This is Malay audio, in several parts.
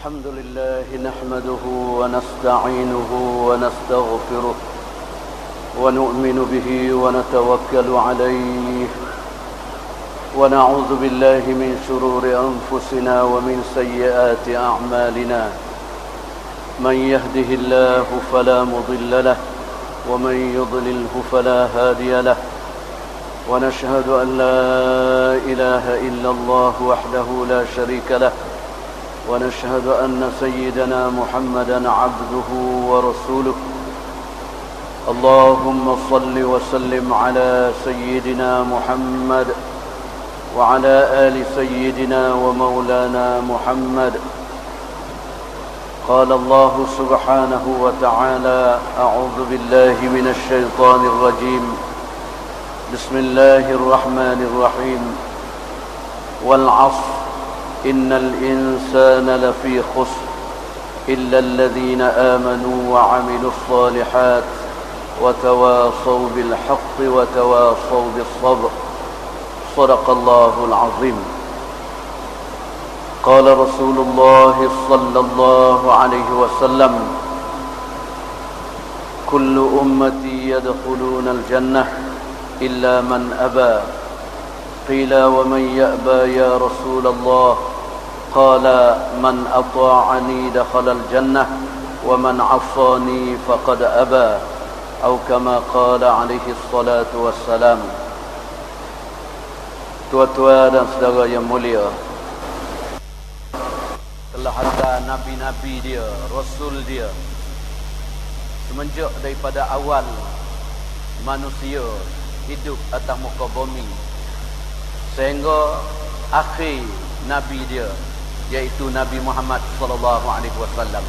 الحمد لله نحمده ونستعينه ونستغفره ونؤمن به ونتوكل عليه ونعوذ بالله من شرور أنفسنا ومن سيئات أعمالنا من يهده الله فلا مضل له ومن يضلله فلا هادي له ونشهد أن لا إله إلا الله وحده لا شريك له ونشهد أن سيدنا محمدا عبده ورسوله اللهم صل وسلم على سيدنا محمد وعلى آل سيدنا ومولانا محمد قال الله سبحانه وتعالى أعوذ بالله من الشيطان الرجيم بسم الله الرحمن الرحيم والعصر إن الإنسان لفي خسر إلا الذين آمنوا وعملوا الصالحات وتواصوا بالحق وتواصوا بالصبر صدق الله العظيم قال رسول الله صلى الله عليه وسلم كل أمتي يدخلون الجنة إلا من أبى قيل ومن يأبى يا رسول الله قال من أطاعني دخل الجنة ومن عصاني فقد أبى أو كما قال عليه الصلاة والسلام. Tua-tua dan saudara yang mulia, telah ada nabi-nabi dia, rasul dia semenjak daripada awal manusia hidup atas muka bumi sehingga akhir nabi dia, yaitu Nabi Muhammad sallallahu alaihi wasallam.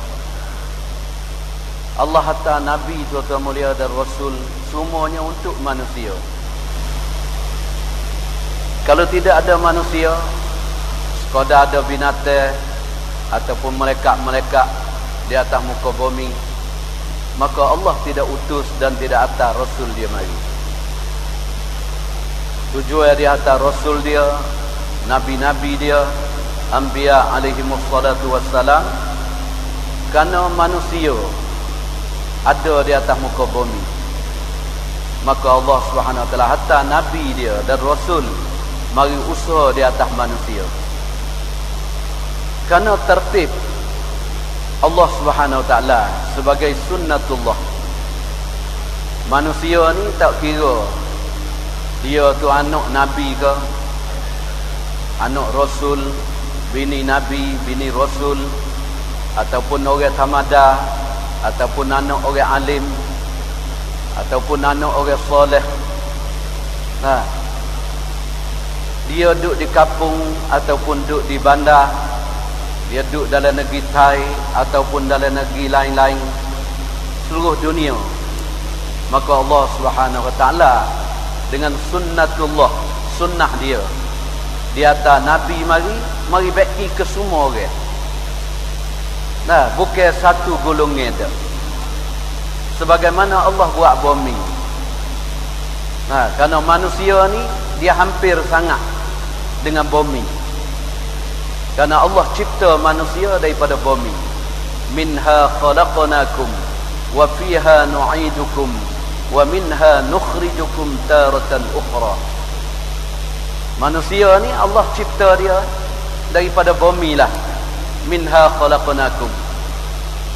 Allah hantar nabi, tuan-tuan mulia, dan rasul semuanya untuk manusia. Kalau tidak ada manusia, sekadar ada binatang ataupun malaikat-malaikat di atas muka bumi, maka Allah tidak utus dan tidak hantar rasul dia mari. Tujuan dia hantar rasul dia, nabi-nabi dia, anbiya alaihi wassalatu wassalam, kerana manusia ada di atas muka bumi. Maka Allah Subhanahu wa taala hantar nabi dia dan rasul mari usaha di atas manusia. Kerana tertib Allah Subhanahu wa taala sebagai sunnatullah. Manusia ni tak kira dia tu anak nabi ke, anak rasul, bini nabi, bini rasul, ataupun orang tamada, ataupun anak orang alim, ataupun anak orang soleh. Dia duduk di kampung ataupun duduk di bandar, dia duduk dalam negeri Thai ataupun dalam negeri lain-lain, seluruh dunia, maka Allah Subhanahu wa taala dengan sunnatullah, sunnah dia di atas nabi mari bagi ke semua orang. Bukan satu golongan dah. Sebagaimana Allah buat bumi. Kerana manusia ni dia hampir sangat dengan bumi. Kerana Allah cipta manusia daripada bumi. Minha khalaqnakum wa fiha nu'idukum wa minha nukhrijukum taratan ukhra. Manusia ni Allah cipta dia daripada bumi lah. Minha khalaqnakum,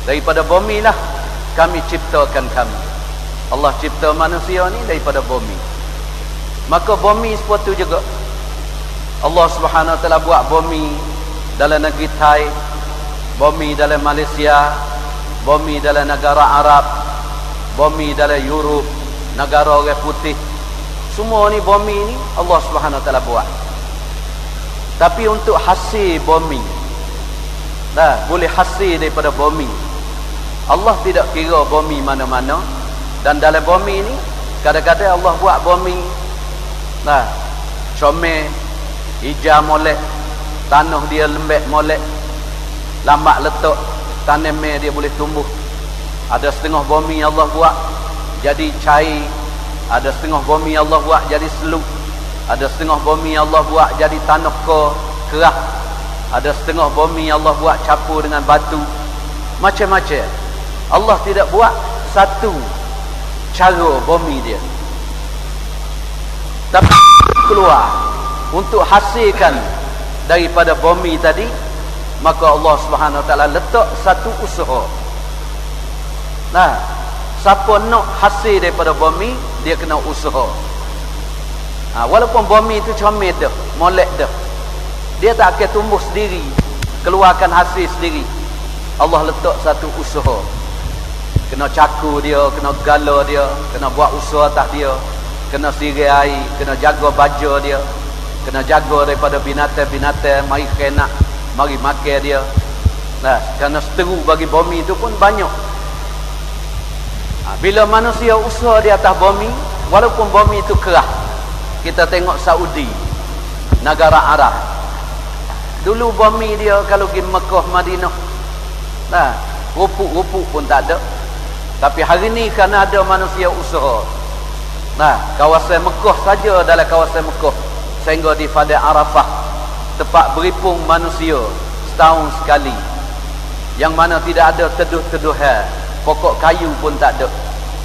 daripada bumi lah kami ciptakan kamu. Allah cipta manusia ni daripada bumi. Maka bumi seperti juga Allah Subhanahu wa taala buat bumi dalam negeri Thai, bumi dalam Malaysia, bumi dalam negara Arab, bumi dalam Europe, negara orang putih. Semua ni bumi ni Allah Subhanahu wa taala buat. Tapi untuk hasil bumi, boleh hasil daripada bumi, Allah tidak kira bumi mana-mana. Dan dalam bumi ni kadang-kadang Allah buat bumi comel, hijau molek, tanah dia lembek molek, lambat letak, tanaman dia boleh tumbuh. Ada setengah bumi Allah buat jadi cair, ada setengah bumi Allah buat jadi seluk, ada setengah bumi Allah buat jadi tanah kerah, Ada setengah bumi Allah buat capur dengan batu, macam-macam. Allah tidak buat satu cara bumi dia, tapi keluar untuk hasilkan daripada bumi tadi, maka Allah Subhanahu Wa Taala letak satu usaha. Nah, siapa nak hasil daripada bumi, dia kena usaha. Walaupun bumi itu comel dah, molek dah, dia tak akan tumbuh sendiri, keluarkan hasil sendiri. Allah letak satu usaha. Kena cakur dia, kena gala dia, kena buat usaha atas dia, kena sirai air, kena jaga baja dia, kena jaga daripada binatang-binatang mari kena, mari makan dia. Nah, kerana seteru bagi bumi itu pun banyak. Bila manusia usaha di atas bumi, walaupun bumi itu kerah. Kita tengok Saudi, negara Arab. Dulu bumi dia kalau pergi Mekah, Madinah, nah, rupuk-rupuk pun tak ada. Tapi hari ni kerana ada manusia usaha, nah, kawasan Mekah saja, dalam kawasan Mekah, sehingga di Padang Arafah, tempat beripung manusia setahun sekali, yang mana tidak ada teduh-teduhan, pokok kayu pun tak ada.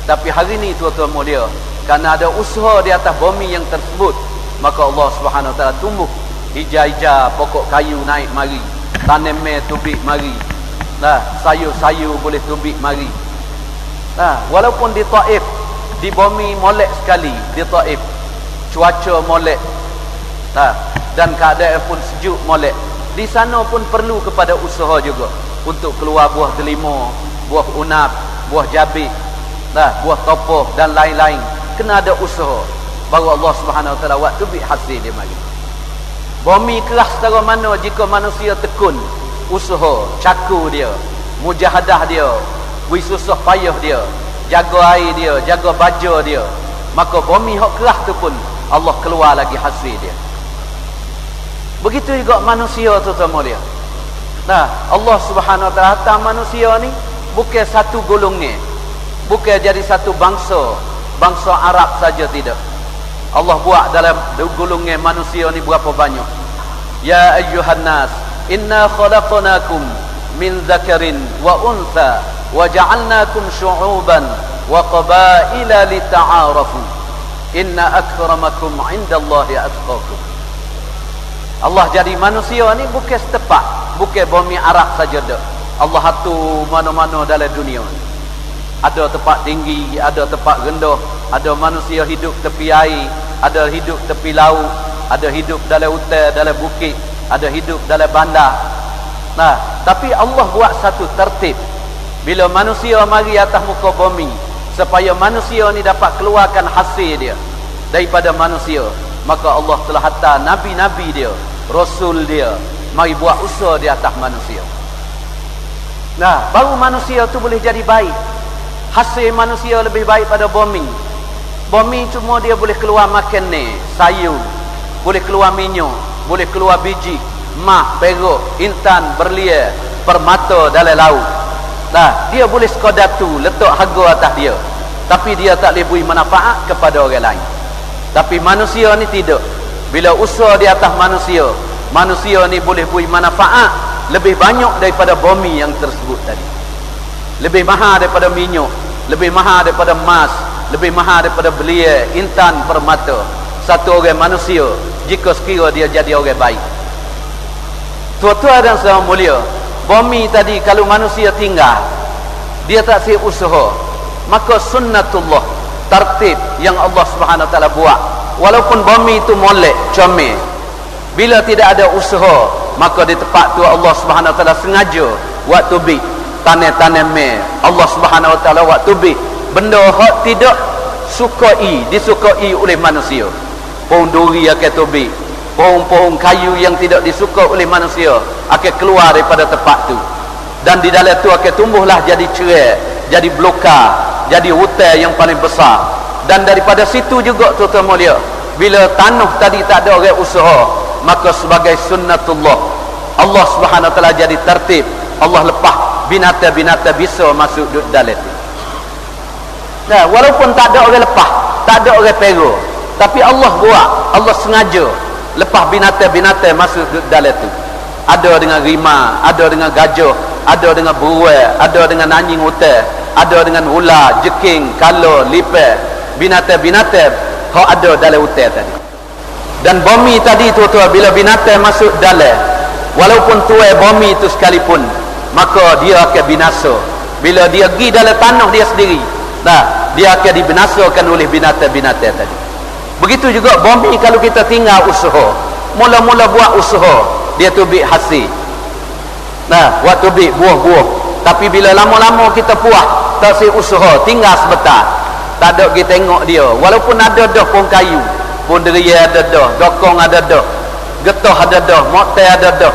Tapi hari ni tuan-tuan mulia, kerana ada usaha di atas bumi yang tersebut, maka Allah Subhanahu Wa Taala tumbuh hijau-hijau, pokok kayu naik mari, tanaman tubik mari, nah, sayur-sayur boleh tubik mari. Nah, walaupun di Taif, di bumi molek sekali, di Taif cuaca molek, nah, dan keadaan pun sejuk molek. Di sana pun perlu kepada usaha juga untuk keluar buah delima, buah unab, buah jabik, nah, buah topoh dan lain-lain. Kena ada usaha, baru Allah Subhanahu Wa Taala buat tubik hasil dia mari. Bumi keras setara mana jika manusia tekun usaha, cakur dia, mujahadah dia, susah payah dia, jaga air dia, jaga baja dia, maka bumi hak keras tu pun Allah keluar lagi hasil dia. Begitu juga manusia tuan-tuan dia. Nah, Allah Subhanahu Wa Taala hantar manusia ni bukan satu golongan, bukan jadi satu bangsa, bangsa Arab saja, tidak. Allah buat dalam golongan manusia ni berapa banyak. Ya ayyuhan nas, inna khalaqnakum min dzakarin wa untha wa ja'alnakum syu'uban wa qabaila lita'arafu inna akramakum 'indallahi atqakum. Allah jadi manusia ni bukan setempat, bukan bumi Arab saja dah. Allah atur mana-mana dalam dunia. Ada tempat tinggi, ada tempat rendah, ada manusia hidup tepi air, ada hidup tepi laut, ada hidup dalam hutan, dalam bukit, ada hidup dalam bandar. Nah, tapi Allah buat satu tertib. Bila manusia mari atas muka bumi, supaya manusia ni dapat keluarkan hasil dia daripada manusia, maka Allah telah hantar nabi-nabi dia, rasul dia, mari buat usaha di atas manusia. Nah, baru manusia tu boleh jadi baik. Hasil manusia lebih baik pada bumi. Bumi cuma dia boleh keluar makan ni, sayur, boleh keluar minyak, boleh keluar biji, emas, perak, intan, berlian, permata dalam laut. Nah, dia boleh sekadar tu letak harga atas dia, tapi dia tak boleh beri manfaat kepada orang lain. Tapi manusia ni tidak. Bila usaha di atas manusia, manusia ni boleh beri manfaat lebih banyak daripada bumi yang tersebut tadi. Lebih mahal daripada minyak, lebih mahal daripada emas, lebih mahal daripada belia, intan, permata. Satu orang manusia, jika sekira dia jadi orang baik. Tuan-tuan dan saudara mulia, bumi tadi kalau manusia tinggal, dia tak sih usaha, maka sunnatullah, tertib yang Allah Subhanahu Wa Taala buat, walaupun bumi itu molek, comel, bila tidak ada usaha, maka di tempat tu Allah Subhanahu Wa Taala sengaja buat tubik tanam-tanam. Allah Subhanahu Wa Taala buat tubik benda hak tidak disukai oleh manusia. Pohon duri akan tubik, pohon-pohon kayu yang tidak disuka oleh manusia akan keluar daripada tempat tu, dan di dalam tu akan tumbuhlah jadi cerai, jadi blokar, jadi hutan yang paling besar. Dan daripada situ juga tuan-tuan mulia, bila tanah tadi tak ada orang usaha, maka sebagai sunnatullah, Allah Subhanahu Wa Taala jadi tertib. Allah lepas binatang-binatang bisa masuk dalam tu. Nah, walaupun tak ada orang lepas, tak ada orang perak, tapi Allah buat, Allah sengaja lepas binatang-binatang masuk dalam tu. ada dengan rima, ada dengan gajah, ada dengan beruang, ada dengan anjing hutan, ada dengan ular, jeking, kala, lipas, binatang-binatang hak ada dalam hutan tadi. Dan bumi tadi tuan-tuan, bila binatang masuk dalam, walaupun tuai bumi itu sekalipun, maka dia akan binasa. Bila dia pergi dalam tanah dia sendiri, nah, dia akan dibinasakan oleh binatang-binatang tadi. Begitu juga bumi kalau kita tinggal usaha, mula-mula buat usaha, dia tubik hasil. Nah, buat tubik buah-buah. Tapi bila lama-lama kita puas, tak si usaha, tinggal sebentar, tak ada kita tengok dia. Walaupun ada dah pohon kayu, pohon deria ada dah, dokong ada dah, getah ada dah, motel ada dah.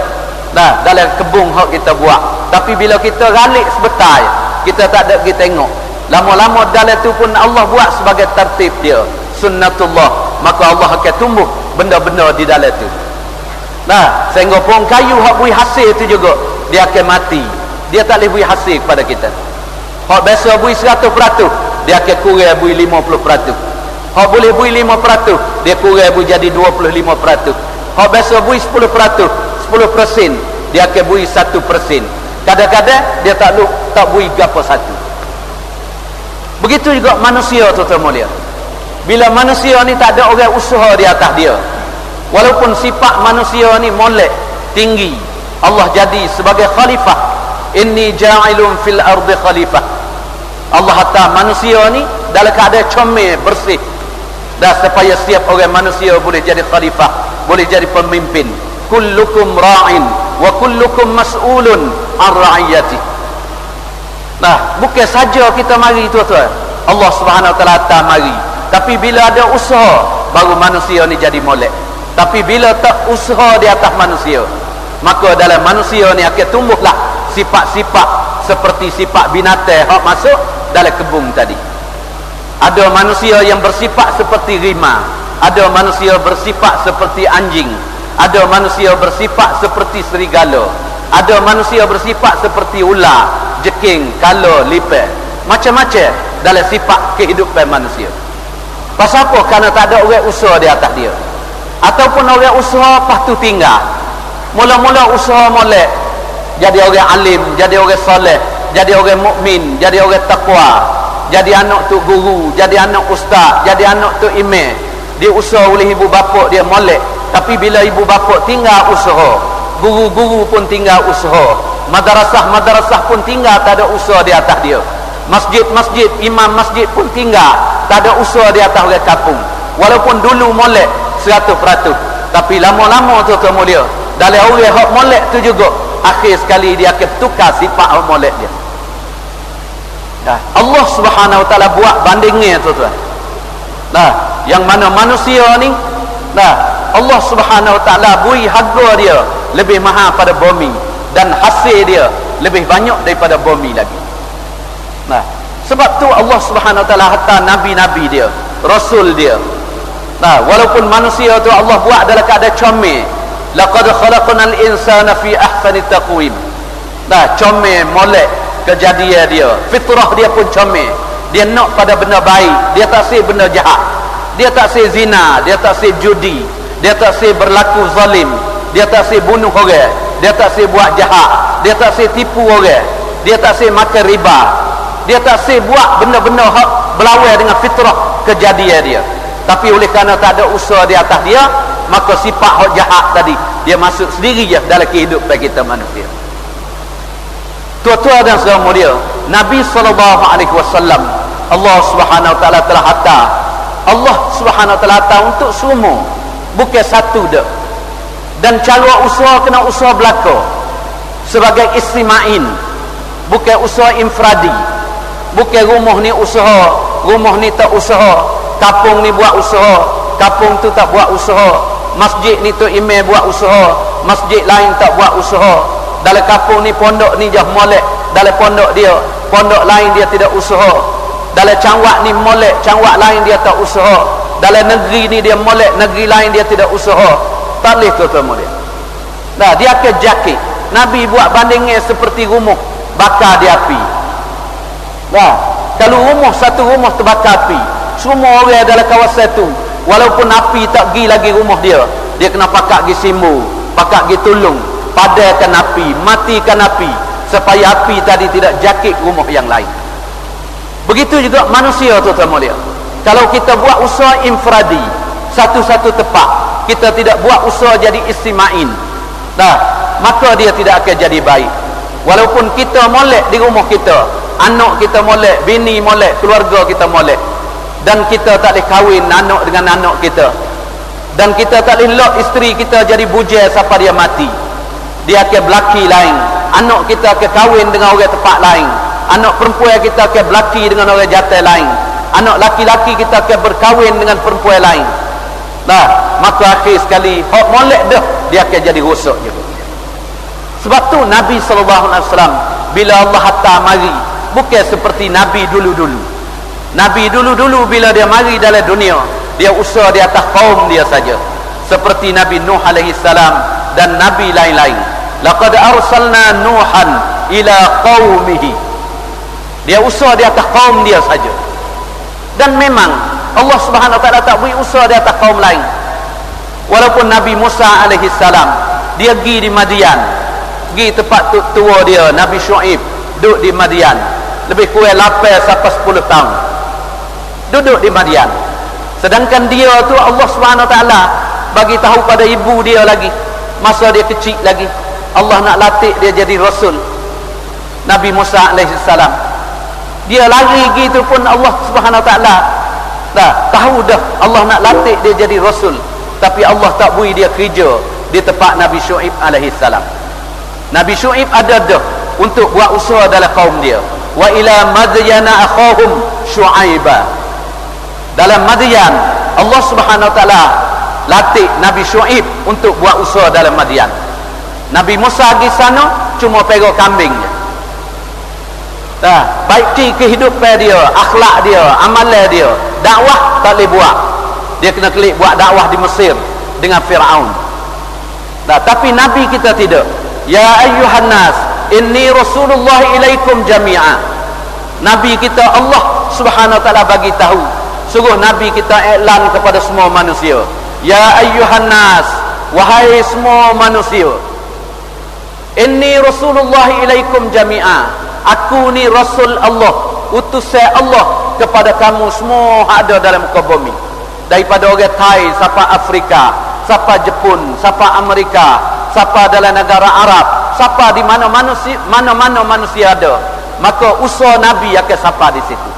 Nah, dalam kebun hak kita buat. Tapi bila kita ralik sebentar, kita tak ada kita tengok. Lama-lama dalam tu pun Allah buat sebagai tertib dia, sunnatullah, maka Allah akan tumbuh benda-benda di dalam tu. Nah, sehingga pohon kayu hak bui hasil tu juga, dia akan mati. Dia tak boleh bui hasil kepada kita. Hak biasa bui 100%, dia akan kurang bui 50%. Hak boleh bui 5%, dia kurang bui jadi 25%. Hak biasa bui 10%, 10%, dia akan bui 1%. Kadang-kadang dia tak bui gapo satu. Begitu juga manusia, tuan-tuan mulia. Bila manusia ni tak ada orang usaha di atas dia, walaupun sifat manusia ni molek, tinggi, Allah jadi sebagai khalifah. Inni ja'ilun fil ardi khalifah. Allah hantar manusia ni dalam keadaan comel, bersih, dan supaya setiap orang manusia boleh jadi khalifah, boleh jadi pemimpin. Kullukum ra'in wa kullukum mas'ulun an ra'iyati. Nah, bukan saja kita mari tuan-tuan, Allah Subhanahu wa taala hantar mari, tapi bila ada usaha baru manusia ni jadi molek. Tapi bila tak usaha di atas manusia, maka dalam manusia ni akan tumbuhlah sifat-sifat seperti sifat binatang hak masuk dalam kebun tadi. Ada manusia yang bersifat seperti rimau, ada manusia bersifat seperti anjing, ada manusia bersifat seperti serigala, ada manusia bersifat seperti ular, jeking, kala, lipas, macam-macam dalam sifat kehidupan manusia. Pasal apa? Kerana tak ada orang usaha di atas dia, ataupun orang usaha lepas tu tinggal. Mula-mula usaha molek, jadi orang alim, jadi orang soleh, jadi orang mukmin, jadi orang takwa, jadi anak tu guru, jadi anak ustaz, jadi anak tu imam. Dia usaha oleh ibu bapa dia molek. Tapi bila ibu bapa tinggal usaha, guru-guru pun tinggal usaha, madrasah-madrasah pun tinggal, tak ada usaha di atas dia. Masjid-masjid, imam masjid pun tinggal, tak ada usaha di atas orang kampung. Walaupun dulu molek 100%, tapi lama-lama tuan-tuan mulia, dalam orang hak molek tu juga, akhir sekali dia akan tukar sifat hak molek dia. Nah, Allah Subhanahu wa taala buat bandingnya tuan-tuan. Nah, yang mana manusia ni, nah, Allah Subhanahu wa taala beri harga dia lebih mahal pada bumi, dan hasil dia lebih banyak daripada bumi lagi. Nah, sebab tu Allah Subhanahu wa taala hantar nabi-nabi dia, rasul dia. Nah, walaupun manusia tu Allah buat dalam keadaan comel, laqad khalaqnal insana fi ahsani taqwim. Nah, comel, molek kejadian dia, fitrah dia pun comel. Dia nak pada benda baik, dia tak si benda jahat, dia tak si zina, dia tak si judi, dia tak si berlaku zalim, dia tak si bunuh orang, dia tak si buat jahat, dia tak si tipu orang, dia tak si makan riba, dia tak si buat benda-benda hak berlawan dengan fitrah kejadian dia. Tapi oleh kerana tak ada usaha di atas dia, maka sifat hak jahat tadi dia masuk sendiri je dalam kehidupan kita manusia. Tuan-tuan dan saudara mulia, Nabi SAW, Allah Subhanahu wa taala telah hantar, Allah Subhanahu wa taala hantar untuk semua, bukan satu dah. Dan cara usaha kena usaha belaka sebagai istimain, bukan usaha infradi. Bukan rumah ni usaha, rumah ni tak usaha, kampung ni buat usaha, kampung tu tak buat usaha, masjid ni tu imam buat usaha, masjid lain tak buat usaha. Dalam kampung ni pondok ni jah molek, dalam pondok dia, pondok lain dia tidak usaha. Dalam cangwak ni molek, cangwak lain dia tak usaha. Dalam negeri ni dia molek, negeri lain dia tidak usaha. Tak boleh tuan-tuan mulia. Nah, dia akan jakit. Nabi buat bandingnya seperti rumah bakar di api. Nah, kalau rumah, satu rumah terbakar api, semua orang dalam kawasan tu, walaupun api tak pergi lagi rumah dia, dia kena pakak pergi simbu, pakak pergi tolong, padamkan api, matikan api, supaya api tadi tidak jakit rumah yang lain. Begitu juga manusia, tuan-tuan mulia. Kalau kita buat usaha infradi, satu-satu tempat, kita tidak buat usaha jadi istima'in, maka dia tidak akan jadi baik. Walaupun kita molek di rumah kita, anak kita molek, bini molek, keluarga kita molek, dan kita tak boleh kahwin anak dengan anak kita, dan kita tak boleh lock isteri kita jadi bujai sampai dia mati, dia akan berlaki lain. Anak kita akan kahwin dengan orang tempat lain, anak perempuan kita akan berlaki dengan orang jantan lain, anak laki-laki kita akan berkahwin dengan perempuan lain. Maka akhir sekali hak molek dah, dia akan jadi rosak juga. Sebab tu Nabi SAW bila Allah hantar mari, bukan seperti Nabi dulu-dulu. Nabi dulu-dulu bila dia mari dalam dunia, dia usaha di atas kaum dia saja, seperti Nabi Nuh alaihi salam dan Nabi lain-lain. Laqad arsalna Nuhan ila qaumihi. Dia usaha di atas kaum dia saja. Dan memang Allah Subhanahu wa taala tak beri usaha di atas kaum lain. Walaupun Nabi Musa alaihi salam dia pergi di Madian, pergi tempat tua dia Nabi Syuaib, duduk di Madian lebih kurang 8 sampai 10 tahun duduk di Madian. Sedangkan dia tu Allah Subhanahu wa taala bagi tahu pada ibu dia lagi, masa dia kecil lagi, Allah nak latih dia jadi rasul. Nabi Musa alaihi salam dia lari gitu pun Allah Subhanahu wa taala tahu dah Allah nak latih dia jadi rasul, tapi Allah tak beri dia kerja di tempat Nabi Syuaib alaihi salam. Nabi Syuaib ada dah untuk buat usaha dalam kaum dia. Wa ila madyana akhahum Syuaiba. Dalam Madian Allah Subhanahu wa taala latih Nabi Syuaib untuk buat usaha dalam Madian. Nabi Musa pergi sana cuma pergi kambing je. Baiki kehidupan dia, akhlak dia, amalan dia, dakwah tak boleh buat. Dia kena kelik buat dakwah di Mesir dengan Firaun. Tapi Nabi kita tidak. Ya ayyuhan nas, inni rasulullah ilaikum jami'a. Nabi kita Allah Subhanahu wa taala bagi tahu, suruh Nabi kita iklan kepada semua manusia. Ya ayyuhan nas, wahai semua manusia, inni rasulullah ilaikum jami'a. Aku ni rasul Allah, utusan Allah kepada kamu semua ada dalam muka bumi. Daripada orang Thai sampai Afrika, sampai Jepun, sampai Amerika, sampai dalam negara Arab, sampai di mana-mana manusia ada, maka usaha Nabi akan sampai di situ.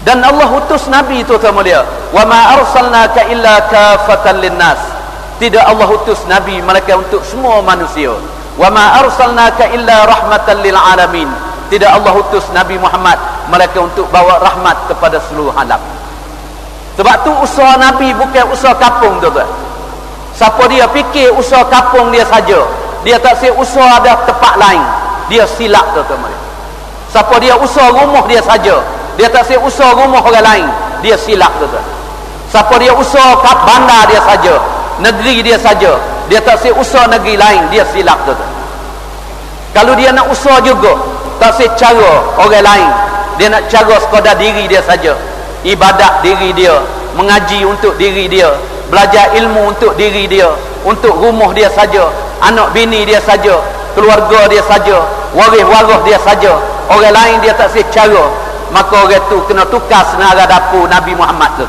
Dan Allah utus Nabi itu mulia, wa ma arsalnaka illa kafatan linnas. Tidak Allah utus Nabi melainkan untuk semua manusia. Wa ma arsalnaka illa rahmatan lil alamin. Tidak Allah utus Nabi Muhammad melainkan untuk bawa rahmat kepada seluruh alam. Sebab tu usaha Nabi bukan usaha kampung, tuan-tuan. Siapa dia fikir usaha kampung dia saja, dia tak si usaha ada tempat lain, dia silap, tuan-tuan. Siapa dia usaha rumah dia saja, dia tak si usaha rumah orang lain, dia silap, tuan-tuan. Siapa dia usaha bandar dia saja, negeri dia saja, dia tak si usaha negeri lain, dia silap, tuan-tuan. Kalau dia nak usaha juga, tak si cara orang lain, dia nak cara sekadar diri dia saja, ibadat diri dia, mengaji untuk diri dia, belajar ilmu untuk diri dia, untuk rumah dia saja, anak bini dia saja, keluarga dia saja, waris-waris dia saja, orang lain dia tak sih cara, maka orang tu kena tukar senarai dapur Nabi Muhammad tu.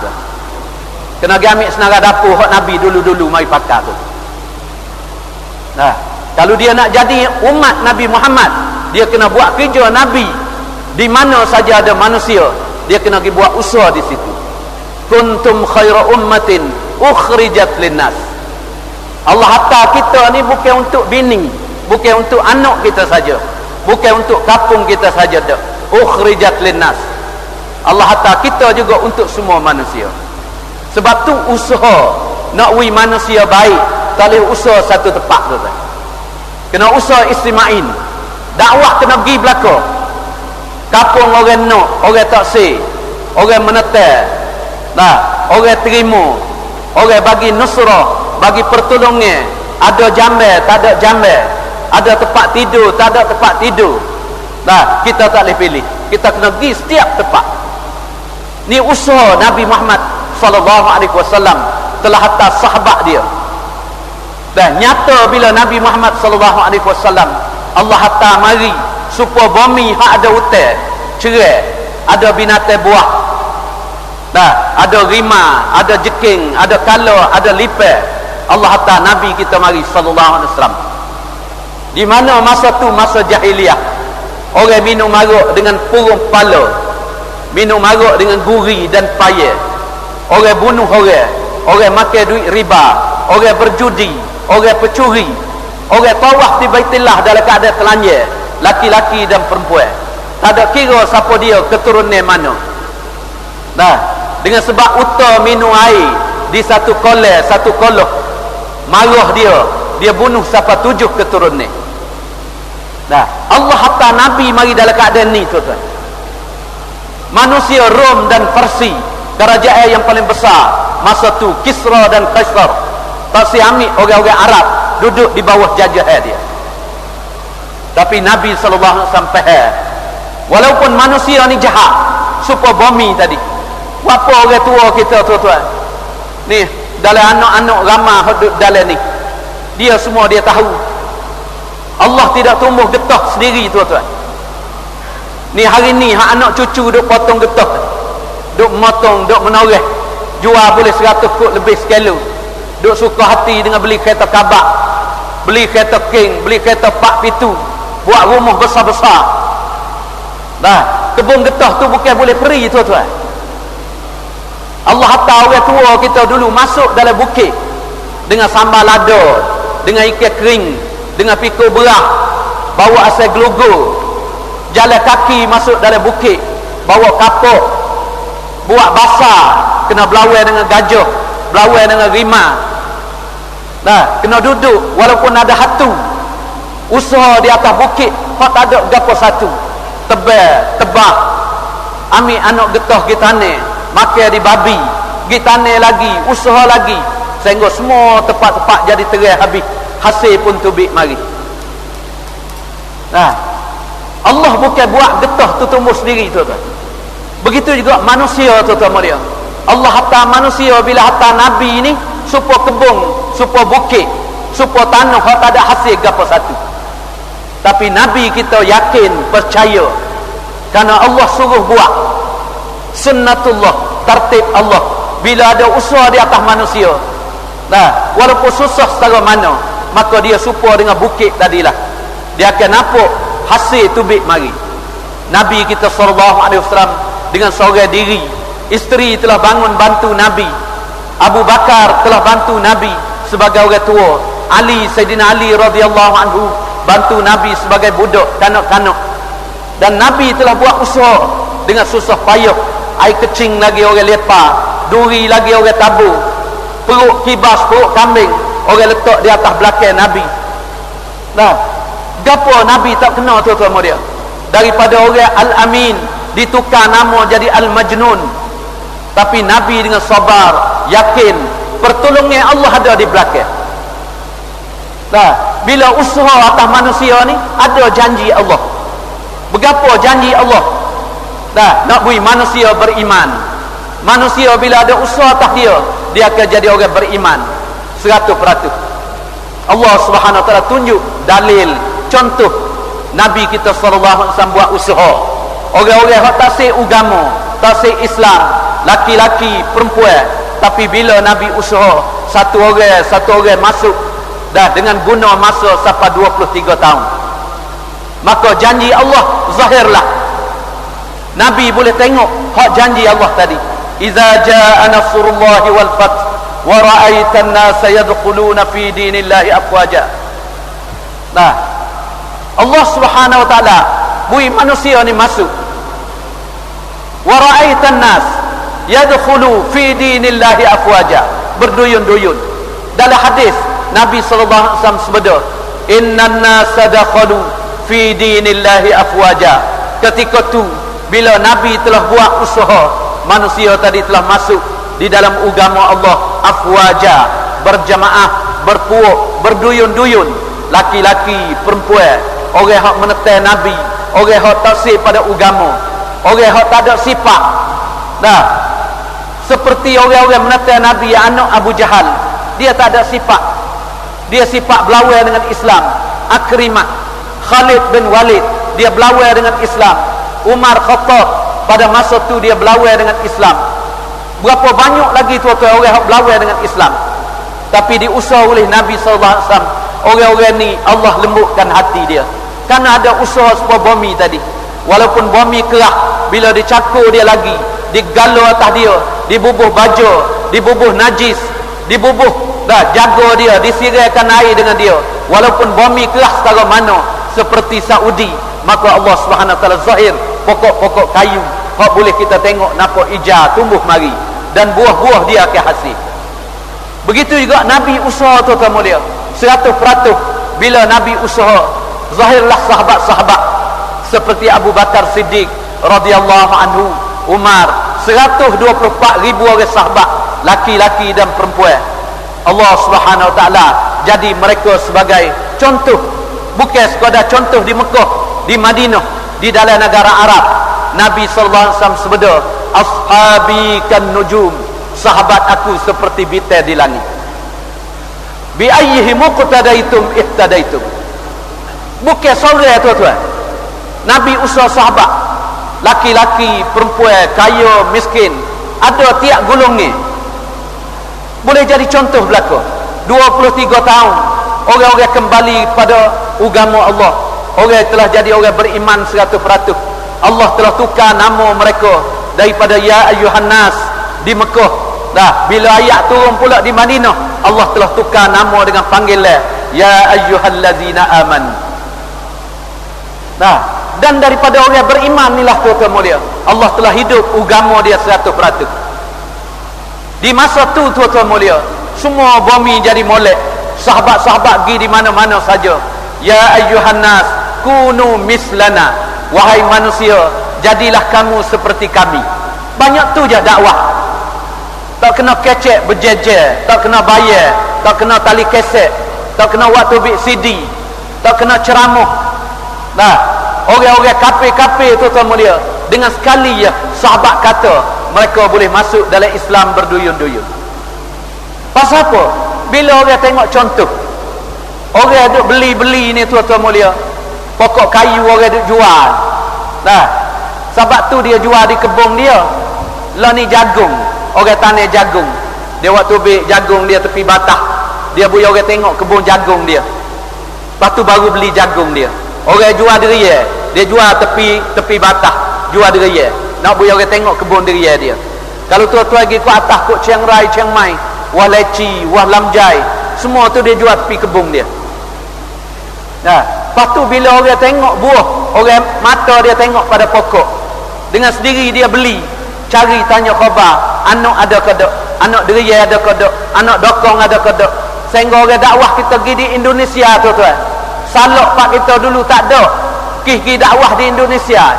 Kena ambil senarai dapur hak Nabi dulu-dulu mari pakai tu. Kalau dia nak jadi umat Nabi Muhammad, dia kena buat kerja Nabi di mana saja ada manusia, dia kena pergi buat usaha di situ. Kuntum khaira ummatin ukhrijat linnas. Allah hantar kita ni bukan untuk bini, bukan untuk anak kita saja, bukan untuk kampung kita saja dak. Ukhrijat linnas. Allah hantar kita juga untuk semua manusia. Sebab tu usaha nak wi manusia baik, tak boleh usaha satu tempat tu. Kena usaha istima'in. Dakwah kena pergi belakang. Kampung orang nak, orang tak sih, orang menetar, orang terima, orang bagi nusrah, bagi pertolongan, ada jambai, tak ada jambai, ada tempat tidur, tak ada tempat tidur. Kita tak boleh pilih, kita kena pergi setiap tempat. Ni usaha Nabi Muhammad sallallahu alaihi wasallam telah hantar sahabat dia. Dan nyata bila Nabi Muhammad sallallahu alaihi wasallam Allah hantar mari supaya bumi hak ada hutan cerai, ada binatang buah, ada rima, ada jeking, ada kala, ada lipai. Allah hantar Nabi kita mari sallallahu alaihi wasallam. Di mana masa tu masa jahiliah, orang minum arak dengan purung kepala, minum arak dengan guri dan payah, orang bunuh orang makan duit riba, orang berjudi, orang pencuri, orang tawaf di Baitillah dalam keadaan telanjang, laki-laki dan perempuan. Tak ada kira siapa dia, keturunan mana. Dengan sebab uta minum air di satu kolam, satu koloh, marah dia bunuh siapa 7 keturunan. Allah hantar Nabi mari dalam keadaan ni, tuan-tuan. Manusia Rom dan Parsi, kerajaan yang paling besar masa tu, Kisra dan Kaisar, tak siamik orang-orang Arab duduk di bawah jajahan dia. Tapi Nabi SAW faham, walaupun manusia ni jahat, supaya bumi tadi, apa orang tua kita, tuan-tuan ni, dalam anak-anak ramah duduk dalam ni, dia semua dia tahu Allah tidak tumbuh getah sendiri, tuan-tuan. Ni hari ni hak anak cucu duk potong getah, duk motong, duk menoreh, jual boleh 100 kut lebih sekilo, duk suka hati dengan beli kereta kabak, beli kereta king, beli kereta pak pitu, buat rumah besar-besar. Kebun getah tu bukan boleh peri, tuan-tuan. Allah hantar orang tua kita dulu masuk dalam bukit dengan sambal lada, dengan ikan kering, dengan pikul berah, bawa asal gelogo, jalan kaki masuk dalam bukit, bawa kapok, buat basah, kena berlawan dengan gajah, berlawan dengan rima. Kena duduk walaupun ada hatu, usaha di atas bukit, hak tak ada gapo satu, tebal, ambil anak getah kita ni, makan di babi, kita ni lagi, usaha lagi, sehingga semua tempat-tempat jadi terai habis, hasil pun tubik mari. Allah bukan buat getah tu tumbuh sendiri, tuan-tuan. Begitu juga manusia, tuan-tuan dia. Allah hantar manusia bila hantar Nabi ni supaya kebun, supaya bukit, supaya tanah hak tak ada hasil gapo satu. Tapi Nabi kita yakin, percaya, kerana Allah suruh buat sunnatullah, tertib Allah. Bila ada usaha di atas manusia, walaupun susah secara mana, maka dia supaya dengan bukit tadilah, dia akan nampak hasil tubik mari. Nabi kita SAW dengan seorang diri, isteri telah bangun bantu Nabi, Abu Bakar telah bantu Nabi sebagai orang tua, Sayyidina Ali radhiyallahu anhu bantu Nabi sebagai budak kanak-kanak. Dan Nabi telah buat usaha dengan susah payah, air kecing lagi orang lepa, duri lagi orang tabur, perut kibas, perut kambing orang letak di atas belakang Nabi. Gapo Nabi tak kena, tuan-tuan dia? Daripada orang Al-Amin ditukar nama jadi Al-Majnun. Tapi Nabi dengan sabar, yakin pertolongan Allah ada di belakang. Bila usaha atas manusia ni, ada janji Allah. Berapa janji Allah? Nak bui manusia beriman. Manusia bila ada usaha atas dia akan jadi orang beriman 100%. Allah Subhanahu Wa Taala tunjuk dalil, contoh Nabi kita SAW buat usaha. Orang-orang yang tak sek agama, tak sek Islam, laki-laki, perempuan, tapi bila Nabi usaha, satu orang masuk dengan guna masa sampai 23 tahun, maka janji Allah zahirlah. Nabi boleh tengok hak janji Allah tadi, iza jaa nasrullahi wal fath wa ra'aitan nasa yadkhuluna fi dinillahi afwaja. Allah Subhanahu Wa Taala bui manusia ni masuk, wa ra'aitan nas yadkhulu fi dinillahi afwaja, berduyun-duyun. Dalam hadis Nabi sallallahu alaihi wasallam sebut, innan nasa dakhalu fi dinillahi afwaja. Ketika tu bila Nabi telah buat usaha, manusia tadi telah masuk di dalam agama Allah afwaja, berjamaah, berpuak, berduyun-duyun, laki-laki, perempuan, orang hak menetai Nabi, orang hak taksir pada agama, orang hak tak ada sifat. Seperti orang-orang menetai Nabi, anak Abu Jahal, dia tak ada sifat, dia sifat berlawan dengan Islam. Akrimah, Khalid bin Walid, dia berlawan dengan Islam. Umar Khattab, pada masa tu dia berlawan dengan Islam. Berapa banyak lagi tuan-tuan orang yang berlawan dengan Islam, tapi diusaha oleh Nabi SAW. Orang-orang ni Allah lembutkan hati dia, kerana ada usaha supaya bumi tadi, walaupun bumi kerah, bila dicakur dia lagi, digalau atas dia, dibubuh baja, dibubuh najis, dibubuh jaga dia, disiraikan air dengan dia, walaupun bumi kerah setara mana seperti Saudi, maka Allah SWT zahir pokok-pokok kayu hak boleh kita tengok nampak hijau tumbuh mari, dan buah-buah dia akan hasil. Begitu juga Nabi usaha tuan-tuan mulia 100%. Bila Nabi usaha, zahirlah sahabat-sahabat seperti Abu Bakar Siddiq radhiyallahu anhu, Umar, 124,000 orang sahabat, laki-laki dan perempuan. Allah Subhanahu Wa Taala jadi mereka sebagai contoh, bukan sekadar contoh di Mekah, di Madinah, di dalam negara Arab. Nabi sallallahu alaihi wasallam sebeda, ashabi kan nujum, sahabat aku seperti bintang di langit. Bi ayyihi muqtadaitum ihtadaitum. Bukan seorang tuan-tuan. Nabi usaha sahabat, laki-laki, perempuan, kaya, miskin, ada tiap golong ni boleh jadi contoh belaka. 23 tahun orang-orang kembali pada agama Allah, orang telah jadi orang beriman 100%. Allah telah tukar nama mereka daripada ya ayyuhan nas di Mekah, bila ayat turun pula di Madinah, Allah telah tukar nama dengan panggilan ya ayyuhallazina aman. Dan daripada orang beriman inilah tuan-tuan mulia, Allah telah hidup agama dia 100%. Di masa tu tuan-tuan mulia, semua bumi jadi molek, sahabat-sahabat pergi di mana-mana saja. Ya ayyuhan nas kunu mislana, wahai manusia, jadilah kamu seperti kami. Banyak tu je dakwah. Tak kena kecek berjejer, tak kena bayar, tak kena tali keset, tak kena waktu bik CD, tak kena ceramah. Orang-orang kafir-kafir tuan-tuan mulia, dengan sekali ya sahabat kata mereka boleh masuk dalam Islam berduyun-duyun. Pasal apa? Bila orang tengok contoh, orang duk beli-beli ni tuan-tuan mulia, pokok kayu orang duk jual. Sebab tu dia jual di kebun dia. Lah ni jagung, orang tanam jagung, dia waktu bik jagung dia tepi batah, dia boleh orang tengok kebun jagung dia, lepas tu baru beli jagung dia. Orang jual deria, dia jual tepi batah, jual deria, nak boleh orang tengok kebun deria dia. Kalau tuan-tuan pergi ke atas kot Chiang Rai, Chiang Mai, wah leci, wah lamjai, semua tu dia jual tepi kebun dia. Lepas tu bila orang tengok buah, orang mata dia tengok pada pokok, dengan sendiri dia beli, cari tanya khabar, anak ada kedok, anak deria ada kedok, anak dokong ada kedok. Sehingga orang dakwah kita pergi di Indonesia tuan-tuan, salok pak kita dulu tak ada, pergi dakwah di Indonesia,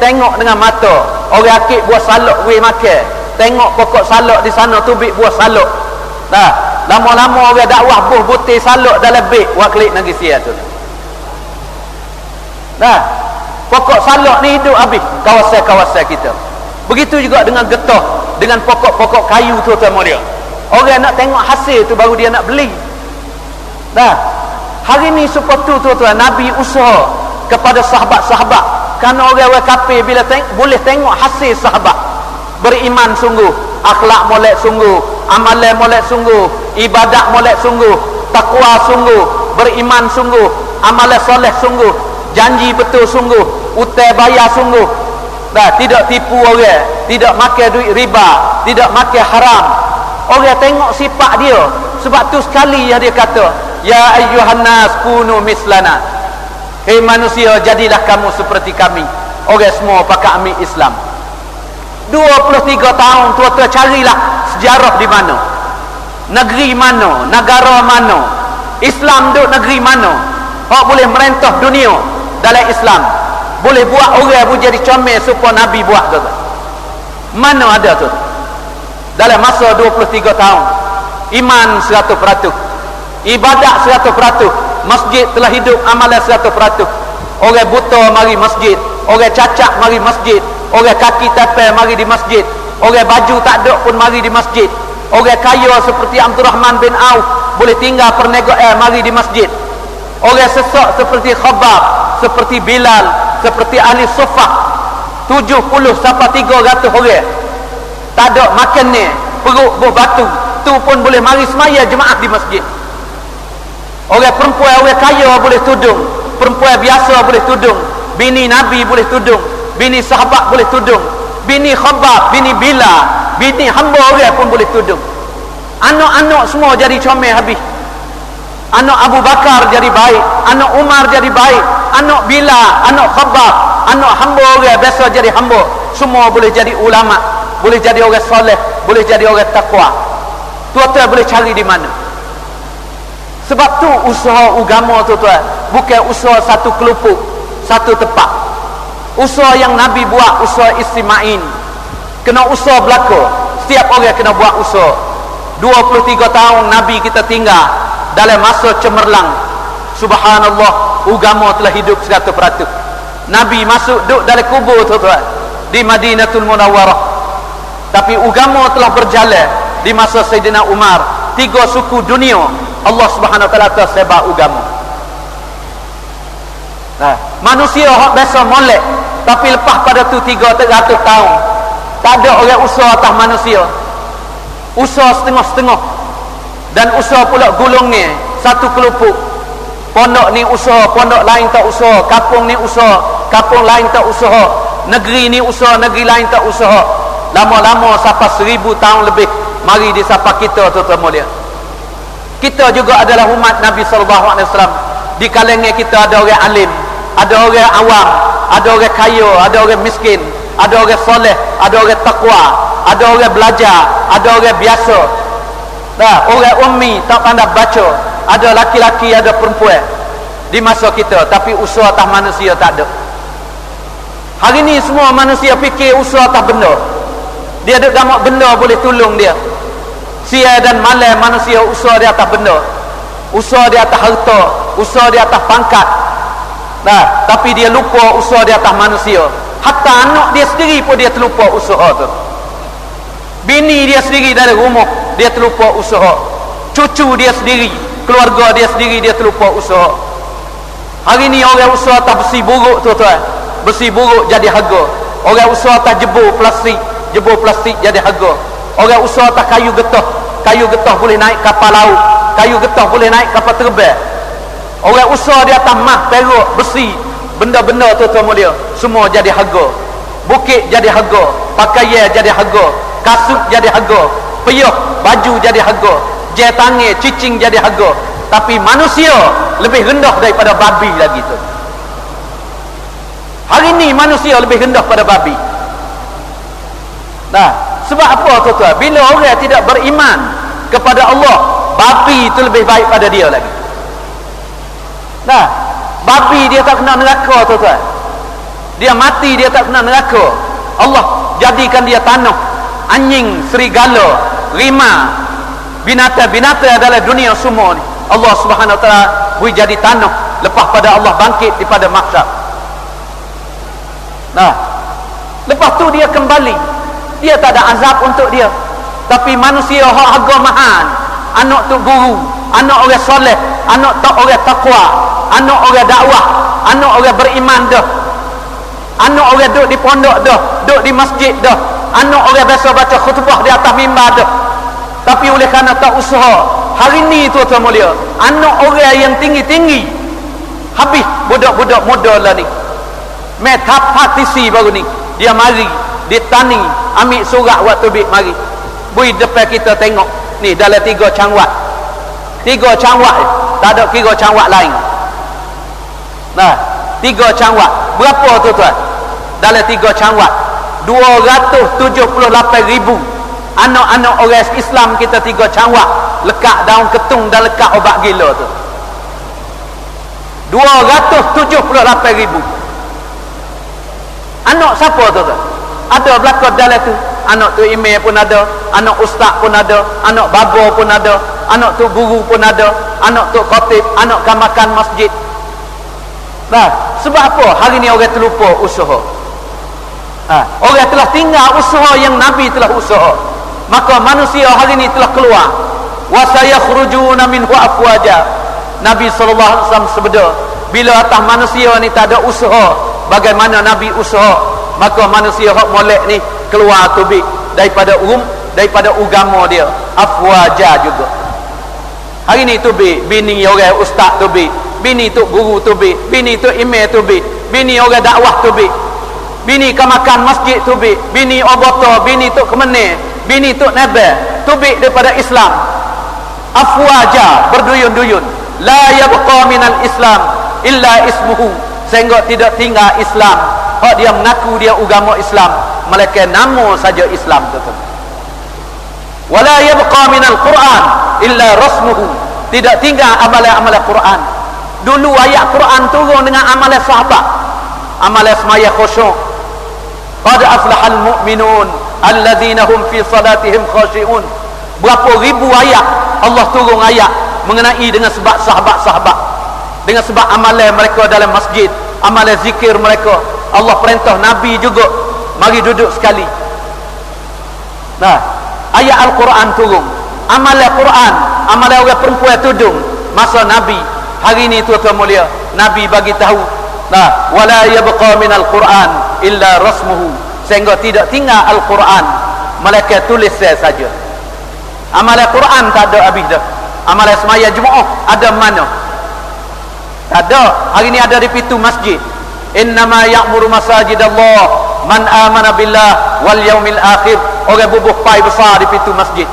tengok dengan mata orang akik buah salok we makan, tengok pokok salok di sana tubik buah salok. Lama-lama orang dakwah buah butir salok dalam beg buat klik negeri sia tu. Pokok salok ni hidup habis kawasan-kawasan kita. Begitu juga dengan getah, dengan pokok-pokok kayu tuan-tuan mulia. Orang nak tengok hasil tu baru dia nak beli. Hari ni seperti tu tuan-tuan, Nabi usaha kepada sahabat-sahabat, kerana orang-orang kafir bila boleh tengok hasil sahabat, beriman sungguh, akhlak molek sungguh, amalan molek sungguh, ibadat molek sungguh, takwa sungguh, beriman sungguh, amalan soleh sungguh, janji betul sungguh, utai bayar sungguh, tidak tipu orang, tidak makan duit riba, tidak makan haram. Orang tengok sifat dia. Sebab tu sekali yang dia kata, ya ayyuhan nas kunu mislana, hei manusia, jadilah kamu seperti kami. Orang semua pakai ambil Islam. 23 tahun tuan-tuan, carilah sejarah di mana, negeri mana, negara mana, Islam duduk negeri mana, hak boleh merentah dunia dalam Islam, boleh buat orang pun jadi comel supaya Nabi buat tu. Mana ada tu? Dalam masa 23 tahun, iman 100%, ibadat 100%, masjid telah hidup amalan 100%. Orang buta mari masjid, orang cacat mari masjid, orang kaki tapal mari di masjid, orang baju tak ada pun mari di masjid. Orang kaya seperti Abdul Rahman bin Auf boleh tinggal mari di masjid. Orang sesok seperti Khabbab, seperti Bilal, seperti ahli Sufah, 70 sampai 300 orang tak ada makan ni, perut berbatu, tu pun boleh mari semaya jemaah di masjid. Orang perempuan, orang kaya boleh tudung, perempuan biasa boleh tudung, bini Nabi boleh tudung, bini sahabat boleh tudung, bini Khabbab, bini Bilal, bini hamba orang pun boleh tudung. Anak-anak semua jadi comel habis. Anak Abu Bakar jadi baik, anak Umar jadi baik, anak Bilal, anak Khabbab, anak hamba orang biasa jadi hamba. Semua boleh jadi ulama, boleh jadi orang soleh, boleh jadi orang takwa. Tuan-tuan boleh cari di mana? Sebab tu usaha agama tuan-tuan bukan usaha satu kelupuk, satu tempat. Usaha yang Nabi buat, usaha istimain. Kena usaha belaka. Setiap orang kena buat usaha. 23 tahun Nabi kita tinggal dalam masa cemerlang. Subhanallah, agama telah hidup 100%. Nabi masuk duduk dalam kubur tuan-tuan di Madinatul Munawwarah. Tapi agama telah berjalan di masa Sayyidina Umar. 3 suku dunia Allah Subhanahu wa taala telah sebar agama. Nah, manusia hak biasa molek, tapi lepas pada tu 300 tahun tak ada orang usaha atas manusia. Usaha setengah-setengah. Dan usaha pula gulungnya satu kelupuk. Pondok ni usaha, pondok lain tak usaha, kampung ni usaha, kampung lain tak usaha, negeri ni usaha, negeri lain tak usaha. Lama-lama sampai 1000 tahun lebih mari disapa kita tuan-tuan mulia. Kita juga adalah umat Nabi SAW. Di kalangan kita ada orang alim, ada orang awam, ada orang kaya, ada orang miskin, ada orang soleh, ada orang takwa, ada orang belajar, ada orang biasa. Nah, orang ummi tak pandai baca, ada laki-laki, ada perempuan di masa kita, tapi usaha atas manusia tak ada. Hari ni semua manusia fikir usaha atas benda. Dia ada gamak benda boleh tolong dia. Siang dan malam manusia usaha di atas benda, usaha di atas harta, usaha di atas pangkat. Nah, tapi dia lupa usaha di atas manusia. Hatta anak dia sendiri pun dia terlupa usaha tu. Bini dia sendiri dari rumah dia terlupa usaha. Cucu dia sendiri, keluarga dia sendiri dia terlupa usaha. Hari ni orang usaha atas besi buruk tuan-tuan. Besi buruk jadi harga. Orang usaha atas jebur plastik jadi harga. Orang usaha atas kayu getah boleh naik kapal laut, kayu getah boleh naik kapal terbang. Orang usaha di atas mah, perak, besi, benda-benda tuan-tuan mulia, semua jadi harga. Bukit jadi harga, pakaian jadi harga, kasut jadi harga, peyuh, baju jadi harga, jari tangan, cicing jadi harga. Tapi manusia lebih rendah daripada babi lagi tu. Hari ni manusia lebih rendah pada babi. Nah, sebab apa tuan-tuan? Bila orang tidak beriman kepada Allah, babi itu lebih baik pada dia lagi. Nah, babi dia tak kena neraka tuan-tuan. Dia mati dia tak kena neraka. Allah jadikan dia tanah. Anjing, serigala, rimau, binatang-binatang adalah dunia semua ni. Allah Subhanahu wa taala beri jadi tanah lepas pada Allah bangkit daripada mahsyar. Nah, lepas tu dia kembali. Dia tak ada azab untuk dia. Tapi manusia hak harga mahal. Anak tu guru, anak orang soleh, anak tak orang takwa, anak orang dakwah, anak orang beriman dah. Anak orang duduk di pondok dah, duduk di masjid dah. Anak orang biasa baca khutbah di atas mimbar dah. Tapi oleh kerana tak usaha, hari ni tuan-tuan mulia, anak orang yang tinggi-tinggi habis budak-budak muda lah ni. Metapatisi baru ni. Dia mari, dia tani, ambil surat waktu bik mari. Bui depan kita tengok. Ni dalam 3 cangwat. 3 cangwat. Tak ada kira cangwat lain. Nah, 3 cangwat. Berapa tuan-tuan? Dalam 3 cangwat 278,000 anak-anak orang Islam kita 3 cangwat. Lekat daun ketung dan lekat obat gila tu. 278,000 anak siapa tuan-tuan? Ada belakang dalam tu. Anak tu imam pun ada, anak ustaz pun ada, anak baba pun ada, anak tu guru pun ada, anak tu khatib, anak kamakan masjid. Nah, sebab apa? Hari ni orang terlupa usaha. Orang telah tinggal usaha yang Nabi telah usaha. Maka manusia hari ni telah keluar wa sayakhrujuna minhu afwaja. Nabi sallallahu alaihi wasallam sebeda, bila atas manusia ni tak ada usaha bagaimana Nabi usaha, maka manusia hak molek ni keluar tubik daripada agama dia, afwaja juga. Hari ni tubik bini orang ustaz tubik, bini tok guru tubik, bini tok imam tubik, bini orang dakwah tubik, bini kamakan masjid tubik, bini obata, bini tok kemene, bini tok nabe tubik daripada Islam. Afwaja, berduyun-duyun. La yabqa minal Islam illa ismuhu, sehingga tidak tinggal Islam hak dia mengaku dia agama Islam, melainkan nama saja Islam itu. Wala yabqa minal Quran illa rasmuhu, tidak tinggal amalan-amalan Quran. Dulu ayat Quran turun dengan amalan sahabat, amalan semaya khusyuk. Qad aflahal mu'minun alladzina hum fi salatihim khashi'un. Berapa ribu ayat Allah turun ayat mengenai dengan sebab sahabat-sahabat, dengan sebab amalan mereka dalam masjid, amalan zikir mereka. Allah perintah Nabi juga, mari duduk sekali. Nah, ayat Al-Quran turun, amalan Quran, amalan orang perempuan tudung masa Nabi. Hari ini tuan-tuan mulia, Nabi bagi tahu, nah, wala yabqa minal Quran illa rasmuhu, sehingga tidak tinggal Al-Quran melainkan tulis saja. Amalan Quran tak ada habis dah. Amalan semaya Jumaat ada mana? Tak ada. Hari ni ada di pintu masjid. Innama ya'muru masajidallah man amana billah wal yaumil akhir. Orang bubuh pai besar di pintu masjid.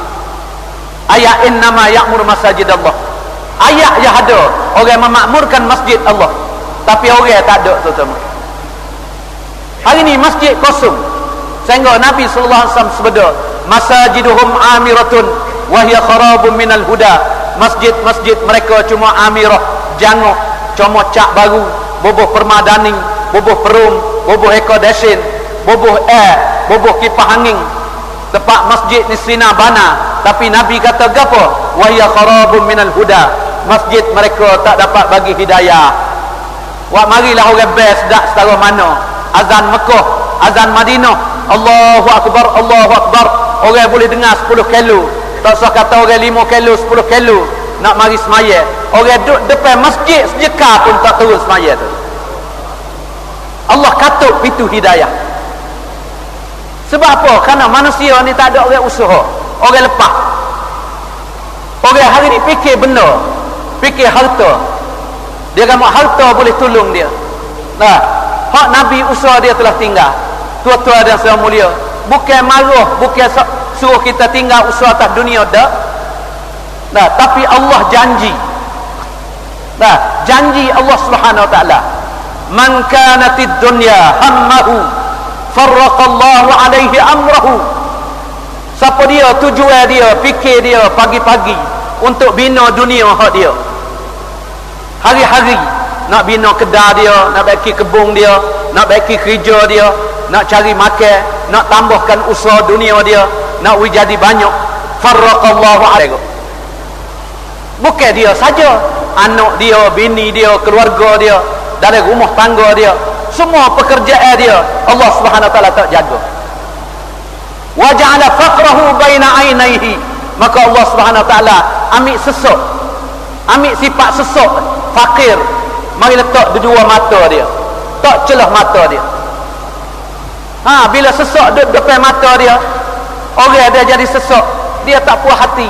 Ayat innama ya'muru masajidallah. Ayat yang ada, orang memakmurkan masjid Allah. Tapi orang tak ada, tuan-tuan. Hari ni masjid kosong. Sehingga Nabi sallallahu alaihi wasallam sebeda, masajiduhum amiratun wa hiya kharabun minal huda. Masjid-masjid mereka cuma amirah, jangok, cuma cak baru, boboh permadani, boboh perum, boboh ekodasin, boboh air, boboh kipas angin. Tempat masjid ni sina bana, tapi Nabi kata gapo? Wa hiya kharabun minal huda. Masjid mereka tak dapat bagi hidayah. Wak marilah orang best dak setara mana? Azan Mekah, azan Madinah, Allahu akbar, Allahu akbar. Orang boleh dengar 10 kilo. Tak usah kata orang 5 kilo, 10 kilo nak mari semaya. Orang duduk depan masjid sejeka pun tak turun semaya tu. Allah katuk pintu hidayah. Sebab apa? Kerana manusia ni tak ada orang usaha, orang lepas. Orang hari ni fikir benda, fikir harta. Dia kan harta boleh tolong dia. Nah, hak Nabi usaha dia telah tinggal. Tua-tua dan yang mulia, bukan marah, bukan suruh kita tinggal usaha atas dunia dah. Nah, tapi Allah janji. Nah, janji Allah Subhanahu wa taala, man kanatid dunya hammahu farraqallahu alaihi amrahu. Siapa dia tujuan dia, fikir dia pagi-pagi untuk bina dunia hak dia. Hari-hari nak bina kedai dia, nak baiki kebun dia, nak baiki kerja dia, nak cari makan, nak tambahkan usaha dunia dia, nak jadi banyak. Farraqallahu alaihi. Bukan dia saja, anak dia, bini dia, keluarga dia, dari rumah tangga dia, semua pekerjaan dia Allah Subhanahu wa taala tak jaga. Wa ja'ala faqrahu baina ainaihi, maka Allah Subhanahu wa taala ambil sesok, ambil sifat sesok, fakir, mari letak di dua mata dia, tak celah mata dia. Ha, bila sesok duduk depan mata dia, orang dia jadi sesok, dia tak puas hati.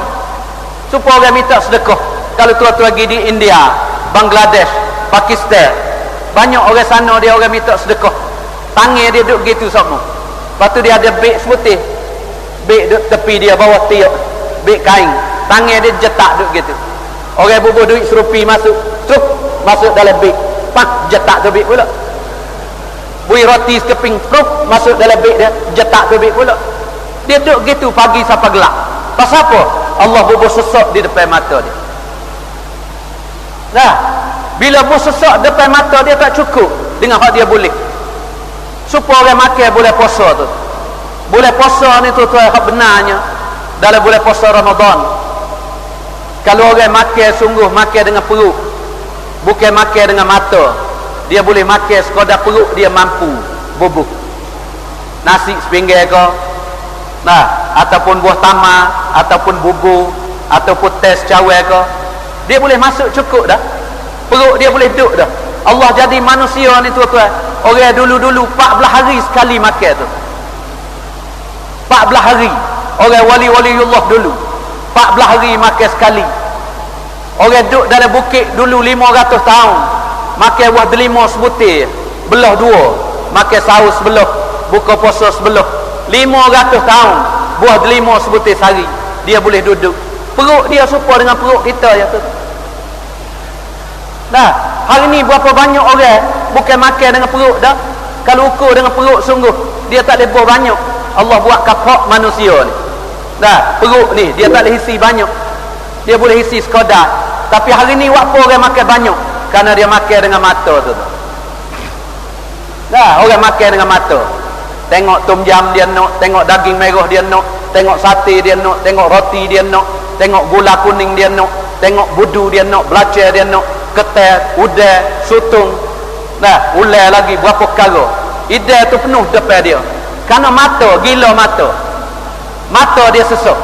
Supaya orang minta sedekah. Kalau tuan-tuan pergi di India, Bangladesh, Pakistan, banyak orang sana dia orang minta sedekah. Tangan dia duduk gitu semua. Lepas tu dia ada beg seputih, beg duduk tepi dia bawah tiap, beg kain, tangan dia jetak duduk gitu. Orang bubuh duit serupi masuk, truk masuk dalam beg, pak jetak tu beg pula. Bui roti sekeping, truk masuk dalam beg dia, jetak tu beg pula. Dia duduk gitu pagi sampai gelap. Pasal apa? Allah bubuh sesak di depan mata dia. Nah, bila bubuh sesak depan mata dia tak cukup dengan hak dia boleh. Supaya orang makan boleh puasa tu. Boleh puasa ni tu hak benarnya dalam boleh puasa Ramadan. Kalau orang makan sungguh makan dengan perut, bukan makan dengan mata, dia boleh makan sekadar perut dia mampu bubuh. Nasi sepinggir ke, nah, ataupun buah tamar, ataupun bubur, ataupun tes cawe ke, dia boleh masuk cukup dah, perut dia boleh duduk dah. Allah jadi manusia ni tuan-tuan, orang dulu-dulu 14 hari sekali makan tu, 14 hari. Orang wali-waliullah dulu 14 hari makan sekali. Orang duduk dalam bukit dulu 500 tahun makan buah delima sebutir, belah dua, makan saus sebelah, buka puasa sebelah. 500 tahun buah delima sebutir sehari dia boleh duduk. Perut dia serupa dengan perut kita ya tu. Nah, hari ni berapa banyak orang bukan makan dengan perut dah. Kalau ukur dengan perut sungguh dia tak boleh buah banyak. Allah buat kapak manusia ni. Nah, perut ni dia tak boleh isi banyak. Dia boleh isi sekadar. Tapi hari ni apa orang makan banyak? Kerana dia makan dengan mata tu. Nah, orang makan dengan mata. Tengok tom jam dia nak, tengok daging merah dia nak, tengok sate dia nak, tengok roti dia nak, tengok gula kuning dia nak, tengok budu dia nak, belacan dia nak, ketel, udang, sutung. Nah, ulai lagi berapa perkara. Idea tu penuh depan dia. Kerana mata, gila mata. Mata dia sesak.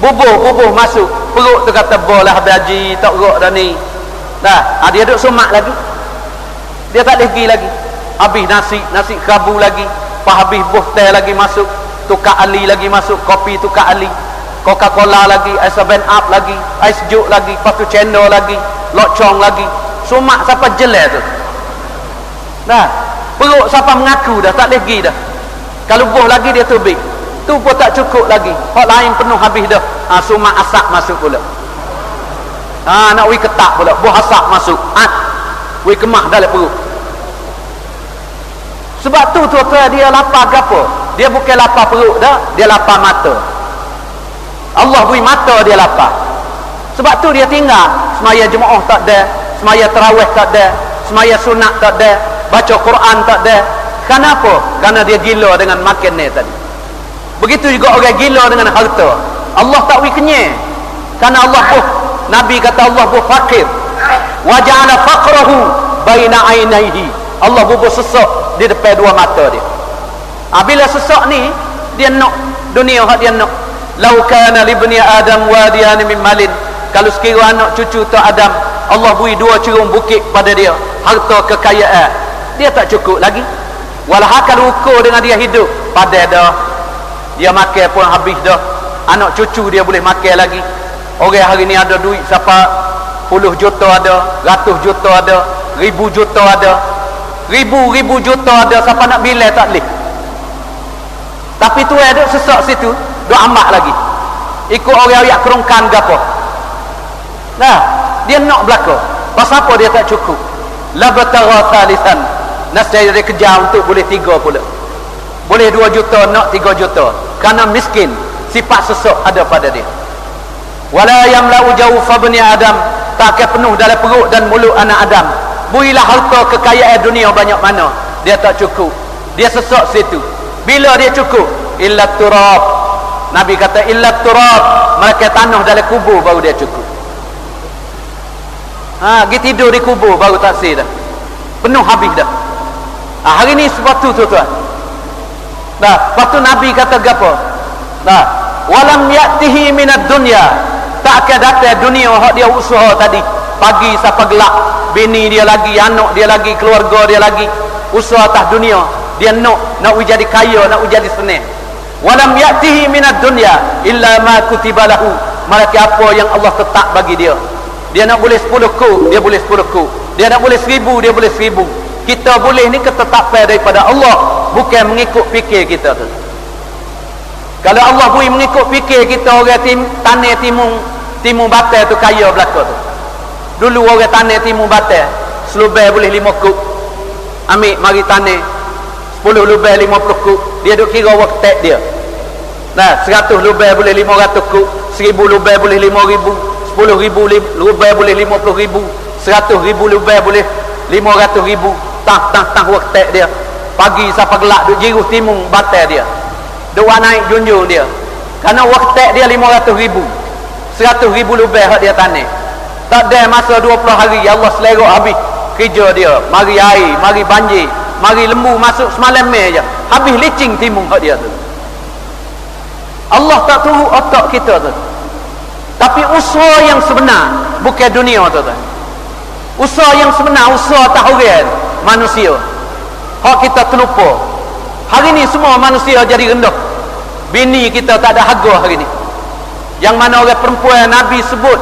Bubuh masuk. Perut tu kata bolah haji, tak gerak dah ni. Nah, dia duduk sumak lagi. Dia tak boleh pergi lagi. Habis nasi kerabu lagi. Habis buh teh lagi masuk. Tukar ali lagi masuk. Kopi tukar ali. Coca-Cola lagi. Ais 7up lagi. Ais sejuk lagi. Lepas tu cendol lagi. Lokcong lagi. Sumak siapa jelek tu. Nah, perut siapa mengaku dah. Tak boleh pergi dah. Kalau buh lagi dia tubik. Tu pun tak cukup lagi. Hak lain penuh habis dah. Sumak asap masuk pula. Nak wi ketak pula. Buah asap masuk. Wi kemah dalam perut. Sebab tu tuan-tuan dia lapar gapo? Dia bukan lapar perut dah, dia lapar mata. Allah beri mata dia lapar. Sebab tu dia tinggal semaya jemaah tak ada, semaya tarawih tak ada, semaya sunat tak ada, baca Quran tak ada. Kenapa? Kerana dia gila dengan makan ni tadi. Begitu juga orang gila dengan harta. Allah tak beri kenyang. Kerana Allah pun Nabi kata Allah pun fakir. Wa ja'ala faqrahu baina ainaihi. Allah bubur sesak di depan dua mata dia. Bila sesak ni dia nak dunia hak dia nak. Lau kana li ibni adam wadiyan min malin. Kalau sekiranya anak cucu tu Adam, Allah beri 2 cerung bukit pada dia, harta kekayaan, dia tak cukup lagi. Walau kalau ukur dengan dia hidup, pada dah. Dia makan pun habis dah. Anak cucu dia boleh makan lagi. Orang hari ni ada duit siapa puluh juta ada, ratus juta ada, ribu juta ada. Ribu juta ada, siapa nak bilai tak boleh. Tapi tu ada sesak situ, duk ambak lagi. Ikut orang yang kerongkan gapo. Nah, dia nak belaka. Pasal apa dia tak cukup? La batara thalithan. Nasdaq dia kejar untuk boleh 3 pula. Boleh 2 juta nak 3 juta. Kerana miskin, sifat sesak ada pada dia. Wala yamla'u jawfa bani Adam, tak akan penuh dalam perut dan mulut anak Adam. Berilah harta kekayaan dunia banyak mana, dia tak cukup. Dia sesak situ. Bila dia cukup? Illa turab. Nabi kata illa turab, mereka tanah dalam kubur baru dia cukup. Pergi tidur di kubur baru tak sih dah. Penuh habis dah. Hari ni sebab tu tuan-tuan. Lepas tu Nabi kata gapo? Walam ya'tihi minad dunya, tak akan datang dunia hak dia usaha tadi. Pagi sampai gelap, bini dia lagi, anak dia lagi, keluarga dia lagi, usaha atas dunia. Dia nak jadi kaya, nak jadi senang. Walam ya'tihi minad dunya illa ma kutiba lahu, mereka apa yang Allah tetap bagi dia. Dia nak boleh 10 ku, dia boleh 10 ku. Dia nak boleh 1000, dia boleh 1000. Kita boleh ni ketetapan daripada Allah, bukan mengikut fikir kita tu. Kalau Allah beri mengikut fikir kita, orang tanah timun batal tu kaya belaka tu. Dulu orang tanah timun batal, selubai boleh 5 kub. Ambil mari tanah 10 lubai 50 kub, dia duk kira waktu dia. 100 lubai boleh 500 kub, 1000 lubai boleh 5000, 10,000 lubai boleh 50,000, 100,000 lubai boleh 500,000. Tah waktu dia. Pagi sampai gelap duk jiruh timun batal dia. Duk naik junjung dia. Karena waktu dia 500,000. 100,000 lubai hak dia tanah. Tak ada masa 20 hari Allah selerak habis kerja dia. Mari air, mari banjir, mari lembu masuk semalam je. Habis licing timun hak dia tu. Allah tak turut otak kita tu. Tapi usaha yang sebenar bukan dunia tuan-tuan. Usaha yang sebenar usaha tahrir manusia. Hak kita terlupa. Hari ni semua manusia jadi rendah. Bini kita tak ada harga hari ni. Yang mana orang perempuan Nabi sebut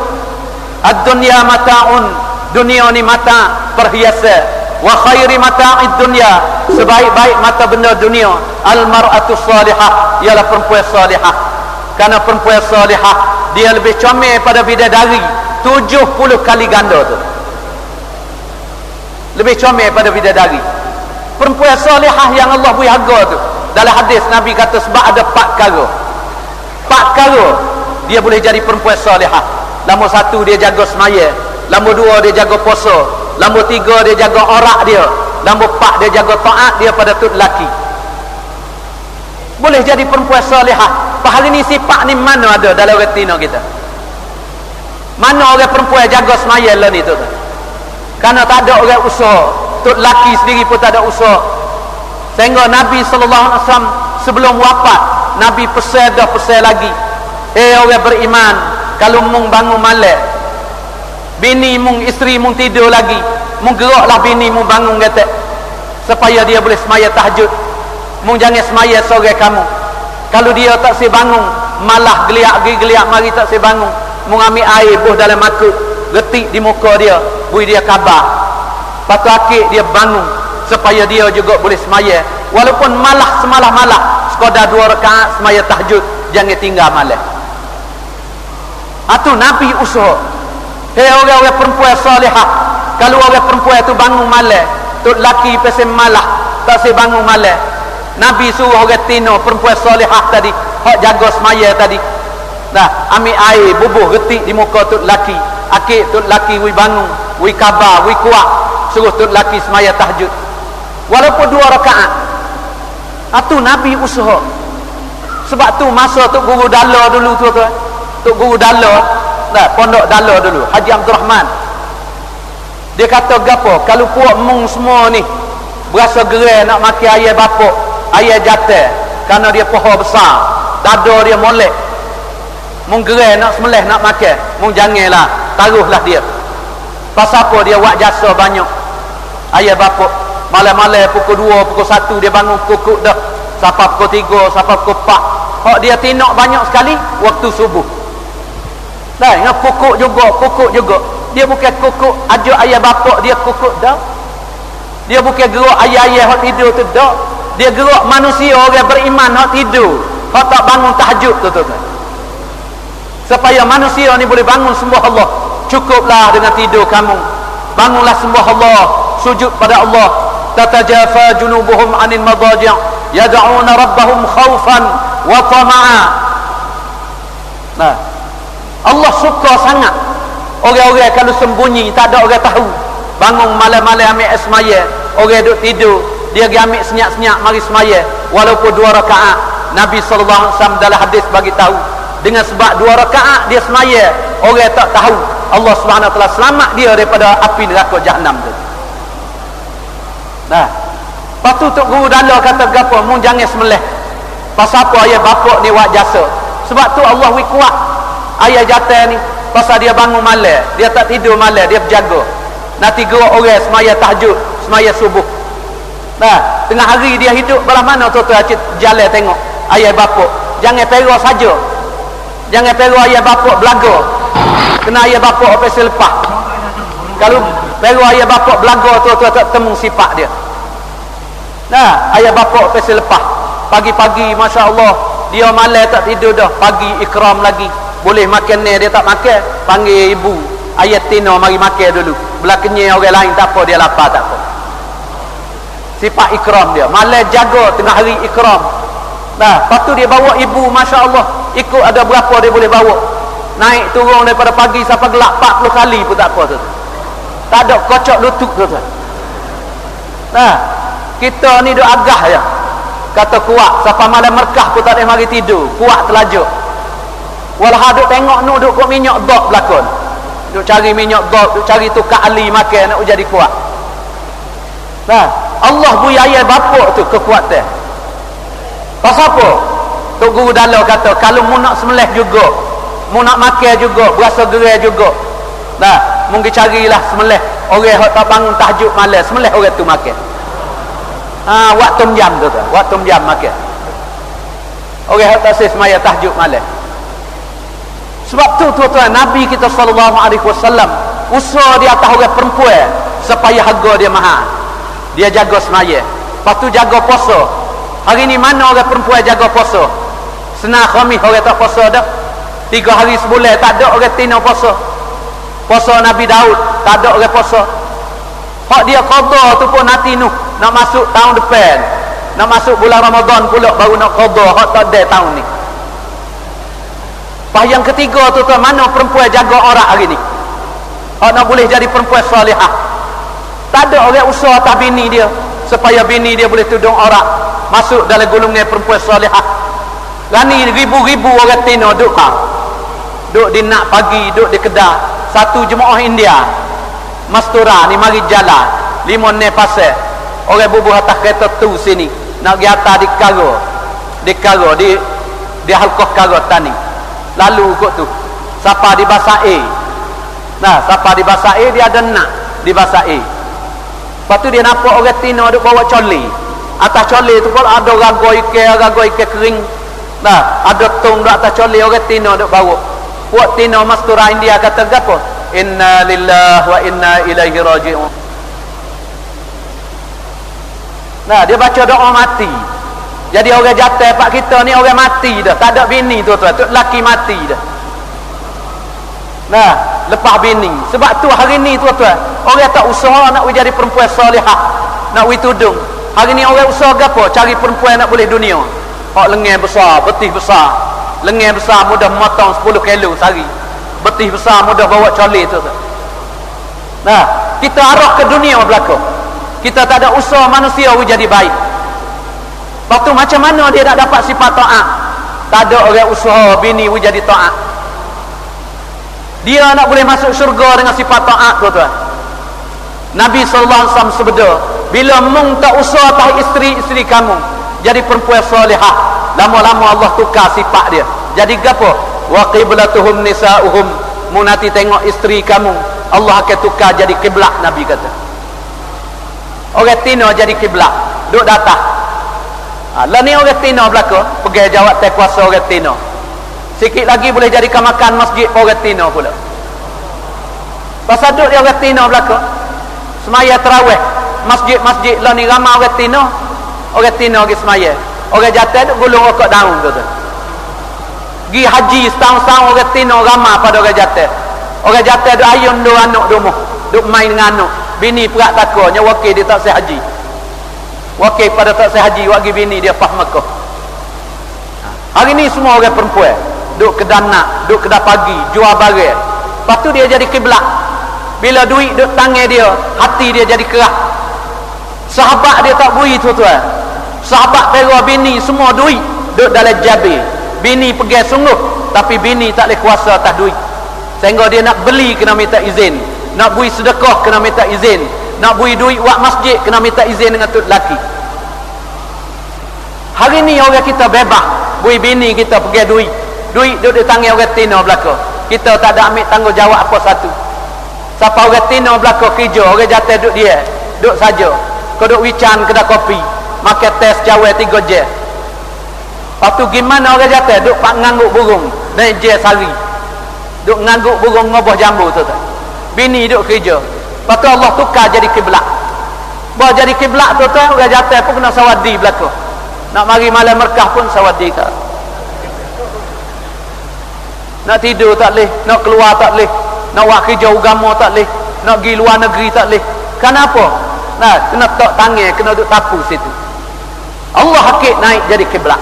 ad-dunya mata'un, dunia ni mata perhiasan, wa khairi mata'id dunya, sebaik-baik mata benda dunia al-mar'atu salihah, ialah perempuan salihah. Kerana perempuan salihah dia lebih comel pada bidadari 70 kali ganda tu. Lebih comel pada bidadari. Perempuan salihah yang Allah beri harga tu. Dalam hadis Nabi kata sebab ada 4 perkara. 4 perkara dia boleh jadi perempuan salihah. Nombor 1 dia jaga semaya, nombor 2 dia jaga puasa, nombor 3 dia jaga aurat dia, nombor 4 dia jaga taat dia pada tok lelaki. Boleh jadi perempuan salihah. Hari ni sifat ni mana ada dalam retina kita? Mana orang perempuan jaga semaya lah ni tu? Kerana tak ada orang usaha. Tok lelaki sendiri pun tak ada usaha. Sehingga Nabi SAW sebelum wafat, Nabi pesan lagi, orang beriman, kalau mung bangun malam, bini mung, isteri mung tidur lagi, mung geraklah bini mung bangun kata, supaya dia boleh semaya tahajud. Mung jangan semaya sore kamu. Kalau dia tak si bangun, malah geliak mari tak si bangun, mung ambil air buh dalam makuk, getik di muka dia, bui dia khabar. Patu akhir dia bangun supaya dia juga boleh semaya, walaupun malah semalah-malah sekadar 2 rakaat semaya tahajud, jangan tinggal malam. Itu Nabi usaha. Orang-orang perempuan salihah, kalau orang perempuan tu bangun malam, tok laki pasal malah tak se bangun malam, Nabi suruh orang tino perempuan salihah tadi, hak jaga semaya tadi, nah ambil air bubuh getik di muka tok laki. Akhir tok laki wi bangun, wi khabar, wi kuat, suruh tok laki semaya tahajud walaupun 2 rakaat. Itu Nabi usaha. Sebab tu masa tok guru dala dulu tu, tok guru dala, pondok dala dulu, Haji Abdul Rahman, dia kata gapo, kalau puak mung semua ni berasa gerai nak makan ayam bapak, ayam jatah, kerana dia pohon besar, dada dia molek, mung gerai nak sembelih nak makan, mung janganlah, taruhlah dia. Pasal apa dia buat jasa banyak. Ayah bapak malam-malam pukul 2, pukul 1 dia bangun kukuk dah, sampai pukul 3, sampai pukul 4. Hak dia tinok banyak sekali waktu subuh. Dah, dengan kukuk juga. Dia bukan kukuk aja ayah bapak dia kukuk dah. Dia bukan gerak ayah-ayah hak tidur tu dah. Dia gerak manusia orang beriman hak tidur, hak tak bangun tahajud tu. Supaya manusia ni boleh bangun sembah Allah. Cukuplah dengan tidur kamu. Bangunlah sembah Allah, sujud pada Allah. Tatajafa junubuhum 'anil madaji' yad'una rabbahum khaufan wa tama'a. Nah, Allah suka sangat orang-orang kalau sembunyi, tak ada orang tahu. Bangun malam-malam ambil semaya, orang duduk tidur, dia pergi ambil senyap-senyap mari semaya walaupun 2 rakaat. Nabi SAW dalam hadis bagi tahu, dengan sebab 2 rakaat dia semaya, orang tak tahu, Allah Subhanahu Wa Taala selamat dia daripada api neraka Jahannam tu. Nah, lepas tu Tok Guru Dala kata gapo, mung jangan sembelih. Pasal apa ayah bapak ni buat jasa? Sebab tu Allah wi kuat ayah jatah ni, pasal dia bangun malam, dia tak tidur malam, dia berjaga. Nanti gerak orang semaya tahajud, semaya subuh. Nah, tengah hari dia hidup belah mana tuan-tuan jalan tengok ayah bapak. Jangan perah saja. Jangan perah ayah bapak belaga. Kena ayah bapak apa selepas. Kalau perah ayah bapak belaga tuan-tuan tak temu sifat dia. Nah, ayah bapak apa selepas. Pagi-pagi masya-Allah dia malam tak tidur dah, pagi ikram lagi. Boleh makan ni dia tak makan, panggil ibu, ayah tino mari makan dulu. Belakangnya orang lain tak apa, dia lapar tak apa. Sifat ikram dia, malam jaga tengah hari ikram. Nah, lepas tu dia bawa ibu, masya-Allah, ikut ada berapa dia boleh bawa. Naik turun daripada pagi sampai gelap 40 kali pun tak apa tu. Tak ada kocok lutut tu. Nah, kita ni duk agah je. Kata kuat sampai malam merkah pun tak ada mari tidur, kuat telajuk. Walau duk tengok nu duk minyak dok belakon. Duk cari minyak dok, duk cari tukar ali makan nak jadi kuat. Nah, Allah beri ayat bapak tu kekuatan. Pasal apa? Tok Guru Dala kata kalau mu nak sembelih juga, mu nak makan juga, berasa gerai juga. Nah, mungkin carilah sembelih orang hok tak bangun tahajud malam, sembelih orang tu makan. Waktu jam tu, waktu jam makan. Orang hok tak semaya tahajud malam. Sebab tu tuan-tuan, Nabi kita sallallahu alaihi wasallam usaha di atas orang perempuan supaya harga dia mahal. Dia jaga semaya, lepas tu jaga puasa. Hari ni mana orang perempuan jaga puasa? Senang Khamis orang tak puasa dah. 3 hari sebulan tak ada orang tina puasa. Puasa Nabi Daud tak ada orang puasa. Hak dia qada tu pun nanti nu nak masuk tahun depan, nak masuk bulan Ramadan pula baru nak qada. Hak tak ada tahun ni. Pas yang ketiga tu mana perempuan jaga orang hari ni? Hak nak boleh jadi perempuan salihah. Tak ada orang usaha atas bini dia supaya bini dia boleh tudung orang masuk dalam golongan perempuan salihah. Lani ribu-ribu orang tina duk di nak pagi, duk di Kedah. Satu jemaah India Mastura ni mari jalan 5 ne pasal orang bubuh atas kereta tu sini nak pergi atas di Karo di halqah Karo tani. Lalu kot tu siapa di bahasa A. Nah, siapa di bahasa A dia ada nak di bahasa A. Lepas tu dia nampak orang tina duk bawa coli. Atas coli tu pun ada rago ikan kering. Nah, ada tong duk atas coli orang tina duk bawa. Puak tina Mastura India kata gapo? Inna lillahi wa inna ilaihi raji'un. Nah, dia baca doa mati. Jadi orang jatuh pak kita ni orang mati dah, tak ada bini tuan-tuan, tu lelaki mati dah. Nah, lepas bini. Sebab tu hari ni tuan-tuan, orang tak usaha nak jadi perempuan salihah, nak tudung. Hari ni orang usaha gapo? Cari perempuan nak boleh dunia. Hak lengan besar, betih besar. Lengan besar mudah motong 10 kilo sehari. Betih besar mudah bawa coli tu. Nah, kita arah ke dunia belakang. Kita tak ada usaha manusia jadi baik. Lepas tu macam mana dia nak dapat sifat taat? Tak ada orang usaha bini jadi taat. Dia nak boleh masuk syurga dengan sifat taat tuan-tuan. Nabi sallallahu alaihi wasallam sebeda, bila mung tak usaha atas isteri-isteri kamu jadi perempuan salihah, lama-lama Allah tukar sifat dia. Jadi gapo? Wa qiblatuhum nisa'uhum. Mu nanti tengok isteri kamu, Allah akan tukar jadi kiblat. Nabi kata orang tina jadi kiblat, duk datang. Lah ni orang tina belaka pergi jawab tak kuasa orang tina. Sikit lagi boleh jadikan makan masjid orang tina pula. Pasal duk dia orang tina belaka semaya tarawih masjid-masjid lah ni ramai orang tina pergi semaya. Orang jatuh duk gulung rokok daun tu. Gi haji setahun-setahun orang tina ramai pada orang jatuh. Orang jatuh duk ayun duk anak rumah, duk main dengan anak. Bini perak takutnya wakil dia tak sah haji. Wakil pada tak sah haji, wagi bini dia fah Mekah. Hari ni semua orang perempuan duk kedai nak, duk kedai pagi, jual barang. Lepas tu dia jadi kiblat. Bila duit duk tangan dia, hati dia jadi keras. Sahabat dia tak bui tuan-tuan. Sahabat pera bini semua duit duk dalam jabir. Bini pergi sungguh, tapi bini tak boleh kuasa atas duit. Sehingga dia nak beli kena minta izin, nak bui sedekah kena minta izin, nak bui duit buat masjid kena minta izin dengan tu lelaki. Hari ni orang kita bebas, bui bini kita pergi duit duk di tangan orang tina belaka. Kita tak ada ambil tanggungjawab apa satu. Siapa orang tina belaka kerja, orang jatuh duk dia, duk saja. Kau duk wican kedai kopi, makan tes cawai 3 je. Lepas tu gimana orang jatuh duk pak ngangguk burung naik je sari, duk ngangguk burung ngoboh jambu tu. Bini duk kerja. Lepas tu Allah tukar jadi kiblat. Bawa jadi kiblat tu orang jatuh pun kena sawadi belaka. Nak mari malam merkah pun sawadi tak. Nak tidur tak boleh, nak keluar tak boleh, nak buat kerja agama tak boleh, nak pergi luar negeri tak boleh. Kenapa? Nah, kena tok tangan, kena duk tapu situ. Allah hakik naik jadi kiblat.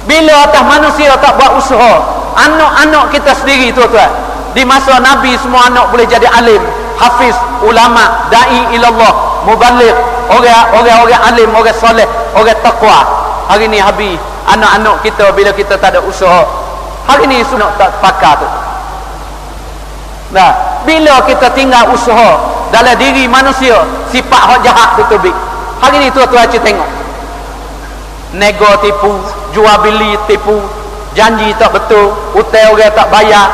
Bila atas manusia tak buat usaha, anak-anak kita sendiri tuan-tuan, di masa Nabi semua anak boleh jadi alim, hafiz, ulama, dai ilallah, mubaligh, orang-orang alim, orang soleh, orang taqwa. Hari ni habis anak-anak kita bila kita tak ada usaha. Hari ni sunat tak pakar tu. Nah, bila kita tinggal usaha dalam diri manusia, sifat hak jahat tu tubik. Hari ni tuan-tuan tengok. Nego tipu, jual beli tipu, janji tak betul, hutang orang tak bayar,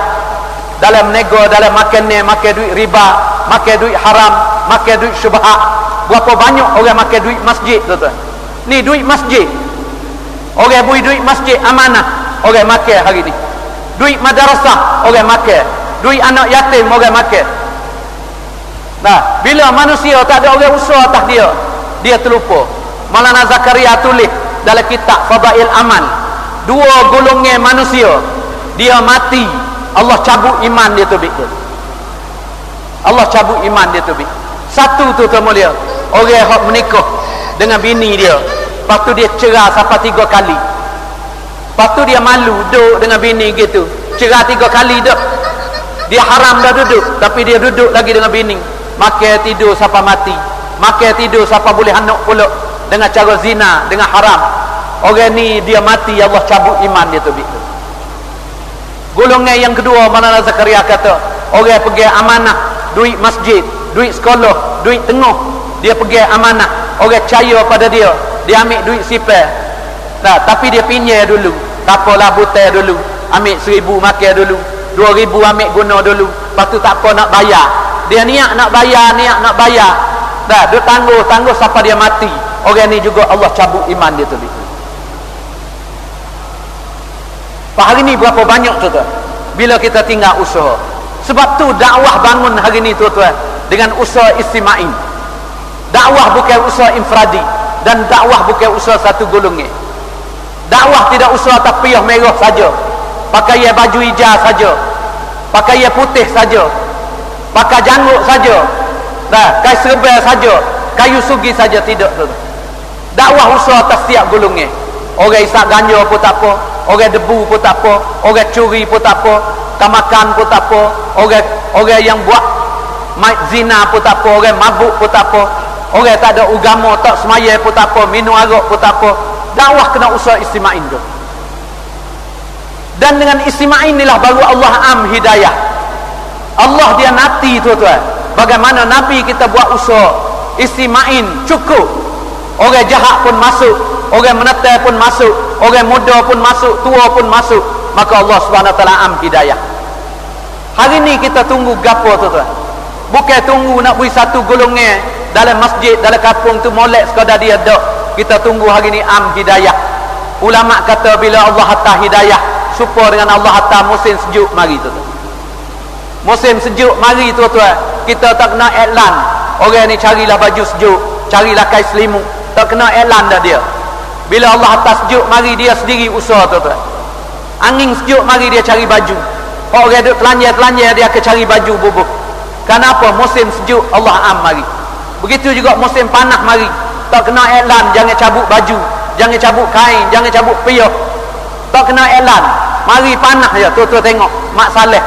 dalam nego, dalam makan duit riba, makan duit haram, makan duit syubhat. Berapa banyak orang makan duit masjid, tuan-tuan. Ni duit masjid. Orang beri duit masjid amanah, orang makan hari ni. Duit madrasah orang makan, duit anak yatim orang makan. Nah, bila manusia tak ada orang usaha atas dia, dia terlupa. Maulana Zakaria tulis dalam kitab Fadail Amal, dua golongan manusia, dia mati, Allah cabut iman dia tu. Allah cabut iman dia tu. Satu tu mulia, orang yang menikah dengan bini dia, lepas tu dia cerah sampai 3 kali. Lepas tu dia malu duduk dengan bini gitu, cerah 3 kali dah. Dia haram dah duduk, tapi dia duduk lagi dengan bini, makan tidur sampai mati, makan tidur sampai boleh anak pula, dengan cara zina, dengan haram. Orang ni dia mati, Allah cabut iman dia tu. Golongan yang kedua, Maulana Zakaria kata, orang pergi amanah duit masjid, duit sekolah, duit tengah, dia pergi amanah, orang percaya pada dia, dia ambil duit sipar. Nah, tapi dia pinjam dulu, tak apalah, butai dulu, ambil 1,000 makan dulu, 2,000 ambil guna dulu, lepas tu tak apa nak bayar. Dia niat nak bayar, dah dia tangguh sampai dia mati. Orang ni juga Allah cabut iman dia tu. Hari ni berapa banyak tu bila kita tinggal usaha. Sebab tu dakwah bangun hari ni tuan-tuan dengan usaha istimai. Dakwah bukan usaha infradi, dan dakwah bukan usaha satu golongan. Dakwah tidak usaha atas piyah merah saja, pakai baju hijau saja, pakai putih saja, pakai janggut saja, kayu serbel saja, kayu sugi saja, tidak tu. Dakwah usaha atas setiap golongan. Orang isap ganja pun tak apa, orang debu pun tak apa, orang curi pun tak apa, kamakan pun tak apa, orang yang buat zina pun tak apa, orang mabuk pun tak apa, orang tak ada agama, tak semaya pun tak apa, minum arak pun tak apa. Dakwah kena usaha istimain tu. Dan dengan istimain inilah baru Allah am hidayah. Allah dia nanti tuan-tuan, bagaimana Nabi kita buat usaha istimain cukup. Orang jahat pun masuk, orang menetai pun masuk, orang muda pun masuk, tua pun masuk, maka Allah SWT am hidayah. Hari ni kita tunggu gapo tuan-tuan? Bukan tunggu nak beri satu golongan dalam masjid, dalam kampung tu molek sekadar dia dak. Kita tunggu hari ni am hidayah. Ulama kata bila Allah hantar hidayah, supaya dengan Allah hantar musim sejuk mari tuan-tuan. Musim sejuk mari tuan-tuan, kita tak kena iklan. Orang ni carilah baju sejuk, carilah kain selimut, tak kena iklan dah dia. Bila Allah hantar sejuk mari, dia sendiri usaha tuan-tuan. Angin sejuk mari dia cari baju. Orang duduk telanjang dia akan cari baju bubuh. Kenapa? Musim sejuk Allah am mari. Begitu juga musim panas mari, tak kena iklan, jangan cabut baju, jangan cabut kain, jangan cabut piyah, tak kena iklan. Mari panas je tuan-tuan tengok Mak Saleh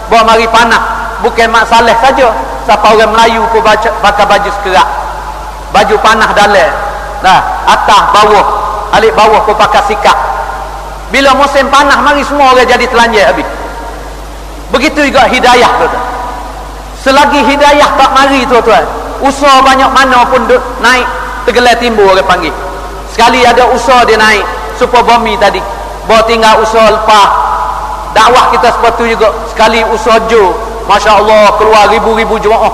bawa mari panas. Bukan Mak Saleh saja, siapa orang Melayu pun pakai baju sekerak, baju panas dalam, atas bawah, alik bawah pun pakai sikap. Bila musim panas mari, semua orang jadi telanjang habis. Begitu juga hidayah tuan-tuan. Selagi hidayah tak mari tuan-tuan, usaha banyak mana pun naik tergelai timbul, orang panggil. Sekali ada usaha dia naik, supaya bumi tadi bawa tinggal usaha lepas. Dakwah kita seperti juga, sekali usaha jo, Masya Allah keluar ribu-ribu jemaah.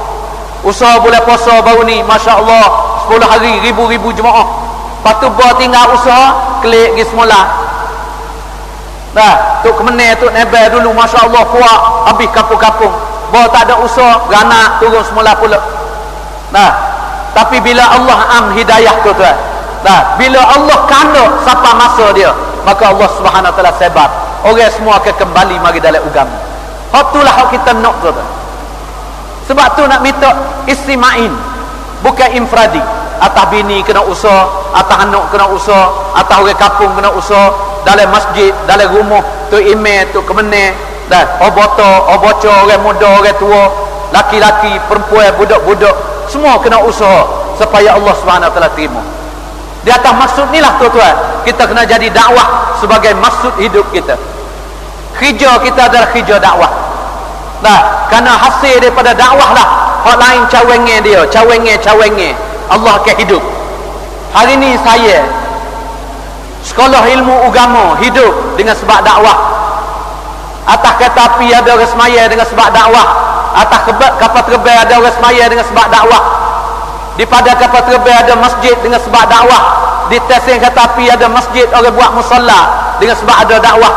Usaha bulan puasa baru ni, Masya Allah 10 hari ribu-ribu jemaah. Lepas tu bawa tinggal usaha, klik pergi semula. Tuk kemenai, tuk nebel dulu, Masya Allah kuat, habis kampung-kampung. Bawa tak ada usaha, beranak turun semula pula. Tapi bila Allah am hidayah tuan-tuan, bila Allah kandung siapa masa dia, maka Allah Subhanahu Wa Taala sebat, orang semua akan kembali mari dalam agama. Itulah hak kita nak tuan-tuan. Sebab tu nak minta istimain, bukan infradi. Atas bini kena usaha, atas anak kena usaha, atas orang kampung kena usaha, dalam masjid, dalam rumah, tu imam, tu kemenai, oboto, orang muda, orang tua, laki-laki, perempuan, budak-budak, semua kena usaha supaya Allah Subhanahu Wa Taala terima. Di atas maksud inilah tuan-tuan, kita kena jadi dakwah sebagai maksud hidup kita. Kerja kita adalah kerja dakwah. Kerana hasil daripada dakwah lah hak lain cawenge dia, cawenge Allah akan hidup. Hari ni saya sekolah ilmu agama hidup dengan sebab dakwah. Atas kereta api ada orang semaya dengan sebab dakwah. Atas kapal terbang ada orang semaya dengan sebab dakwah. Di pada kapal terbang ada masjid dengan sebab dakwah. Di stesen kereta api ada masjid, orang buat musalla dengan sebab ada dakwah.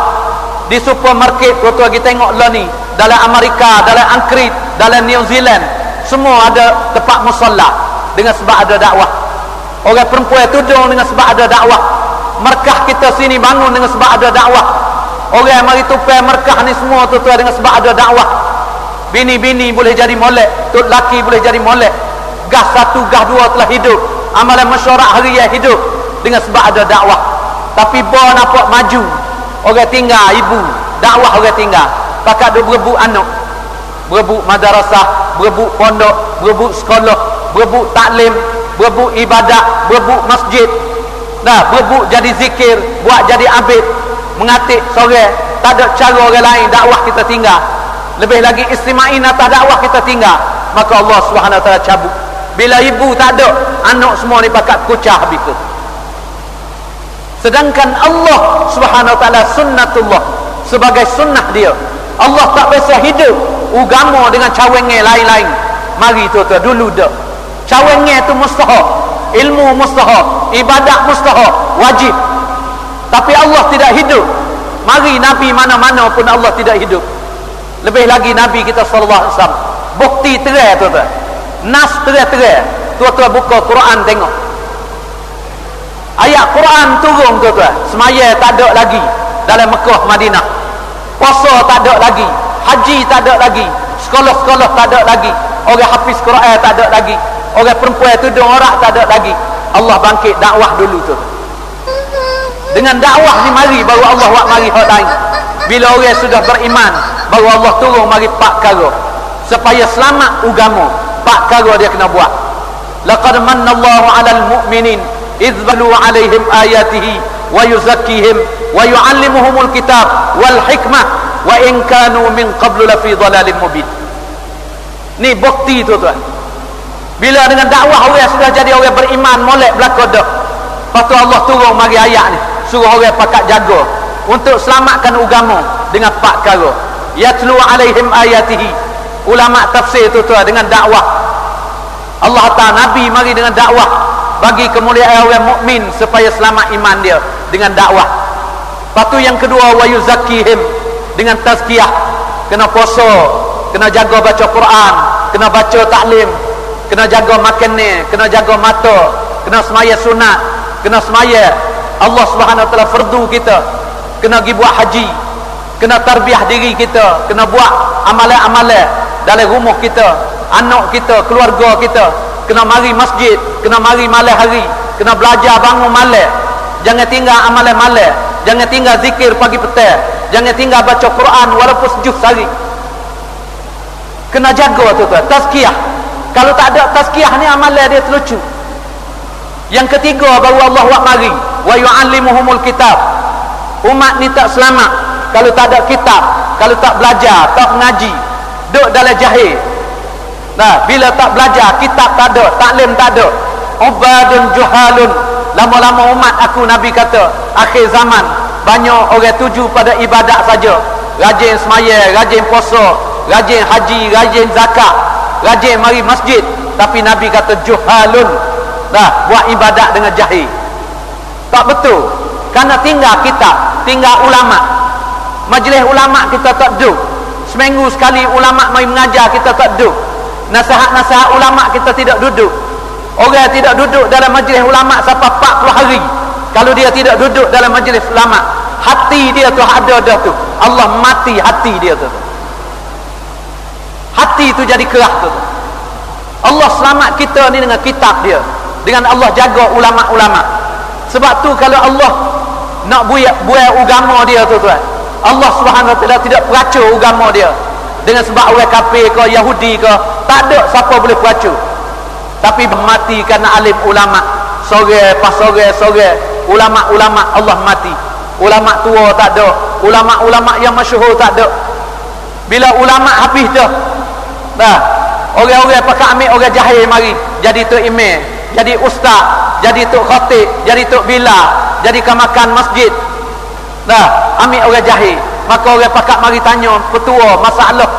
Di supermarket tuan-tuan kita tengok lah ni, dalam Amerika, dalam Angkrit, dalam New Zealand, semua ada tempat musalla dengan sebab ada dakwah. Orang perempuan tudung dengan sebab ada dakwah. Markah kita sini bangun dengan sebab ada dakwah. Orang mari tupai markah ni semua tuan-tuan dengan sebab ada dakwah. Bini-bini boleh jadi molek, tok laki boleh jadi molek. Gas satu, gas dua telah hidup. Amalan mesyuarat harian hidup dengan sebab ada dakwah. Tapi bawa nampak maju, orang tinggal ibu, dakwah orang tinggal. Pakat duk berebut anak, berebut madrasah, berebut pondok, berebut sekolah, berebut taklim, berebut ibadat, berebut masjid. Dah berebut jadi zikir, buat jadi abid, mengatik sore. Tak ada cara orang lain, dakwah kita tinggal. Lebih lagi istimain atas dakwah kita tinggal, maka Allah Subhanahu Wa Taala cabut. Bila ibu tak ada, anak semua ni pakat kucah habis tu. Sedangkan Allah Subhanahu Wa Taala sunnatullah, sebagai sunnah dia. Allah tak biasa hidup agama dengan cawengan lain-lain. Mari tuan-tuan dulu dah. Cawengan tu mustahak, ilmu mustahak, ibadat mustahak, wajib. Tapi Allah tidak hidup. Mari Nabi mana-mana pun Allah tidak hidup. Lebih lagi Nabi kita sallallahu alaihi wasallam. Bukti terang tuan-tuan. Nas terang-terang. Tuan-tuan buka Quran tengok. Ayat Quran turun tuan-tuan. Semaya tak ada lagi dalam Mekah, Madinah. Puasa tak ada lagi. Haji tak ada lagi. Sekolah-sekolah tak ada lagi. Orang hafiz Quran tak ada lagi. Orang perempuan tudung orang tak ada lagi. Allah bangkit dakwah dulu tu. Dengan dakwah ni mari baru Allah buat mari hak lain. Bila orang sudah beriman, baru Allah turun mari pak perkara. Supaya selamat agama, pak perkara dia kena buat. Laqad manallahu 'alal mu'minin idh balu 'alaihim ayatihi wa yuzakkihim wa yu'allimuhumul kitab wal hikmah wa in kanu min qablu lafi dhalalin mubin. Ni bukti tuan-tuan. Bila dengan dakwah orang sudah jadi orang beriman, molek belaka dah. Lepas tu Allah turun mari ayat ni, suruh orang pakat jaga untuk selamatkan agama dengan empat perkara. Yatlu alaihim ayatihi. Ulama tafsir tuan-tuan dengan dakwah. Allah Ta'ala Nabi mari dengan dakwah bagi kemuliaan orang mukmin supaya selamat iman dia dengan dakwah. Lepas tu yang kedua wa yuzakkihim dengan tazkiyah. Kena puasa, kena jaga baca Quran, kena baca taklim, kena jaga makan ni, kena jaga mata, kena semaya sunat, kena semaya Allah Subhanahu Wa Taala fardu kita, kena pergi buat haji, kena tarbiyah diri kita, kena buat amalan-amalan dalam rumah kita, anak kita, keluarga kita, kena mari masjid, kena mari malam hari, kena belajar bangun malam, jangan tinggal amalan malam, jangan tinggal zikir pagi petang, jangan tinggal baca Quran walaupun sejuk sehari. Kena jaga tuan-tuan, tazkiyah. Kalau tak ada tazkiyah ni amalan dia terlucu. Yang ketiga baru Allah buat mari wa yu'allimuhumul kitab. Umat ni tak selamat kalau tak ada kitab, kalau tak belajar, tak mengaji, duduk dalam jahil. Nah, bila tak belajar, kitab tak ada, taklim tak ada, ubadun juhalun. Lama-lama umat aku Nabi kata akhir zaman banyak orang tuju pada ibadat saja, rajin semaya, rajin puasa, rajin haji, rajin zakat, rajin mari masjid, tapi Nabi kata juhalun. Dah buat ibadat dengan jahil. Tak betul. Karena tinggal kitab, tinggal ulama. Majlis ulama kita tak duduk. Seminggu sekali ulama mai mengajar kita tak duduk. Nasihat-nasihat ulama kita tidak duduk. Orang tidak duduk dalam majlis ulama sampai 40 hari. Kalau dia tidak duduk dalam majlis ulama, hati dia tu ada dah tu. Allah mati hati dia tu. Hati tu jadi keras tu. Allah selamat kita ni dengan kitab dia, dengan Allah jaga ulama-ulama. Sebab tu kalau Allah nak buat agama dia tuan-tuan, Allah Subhanahu Wa Taala tidak peracur agama dia dengan sebab orang kafir ke Yahudi ke, tak ada siapa boleh peracur. Tapi mati kerana alim ulama. Sore pas sore ulama-ulama Allah mati. Ulama tua tak ada, ulama-ulama yang masyhur tak ada. Bila ulama habis dah, orang-orang pakai ambil orang jahil mari jadi tu imam, jadi ustaz, jadi tok khatib, jadi tok bila, jadi kamakan masjid. Dah, ambil orang jahil. Maka orang pakak mari tanya petua masalah.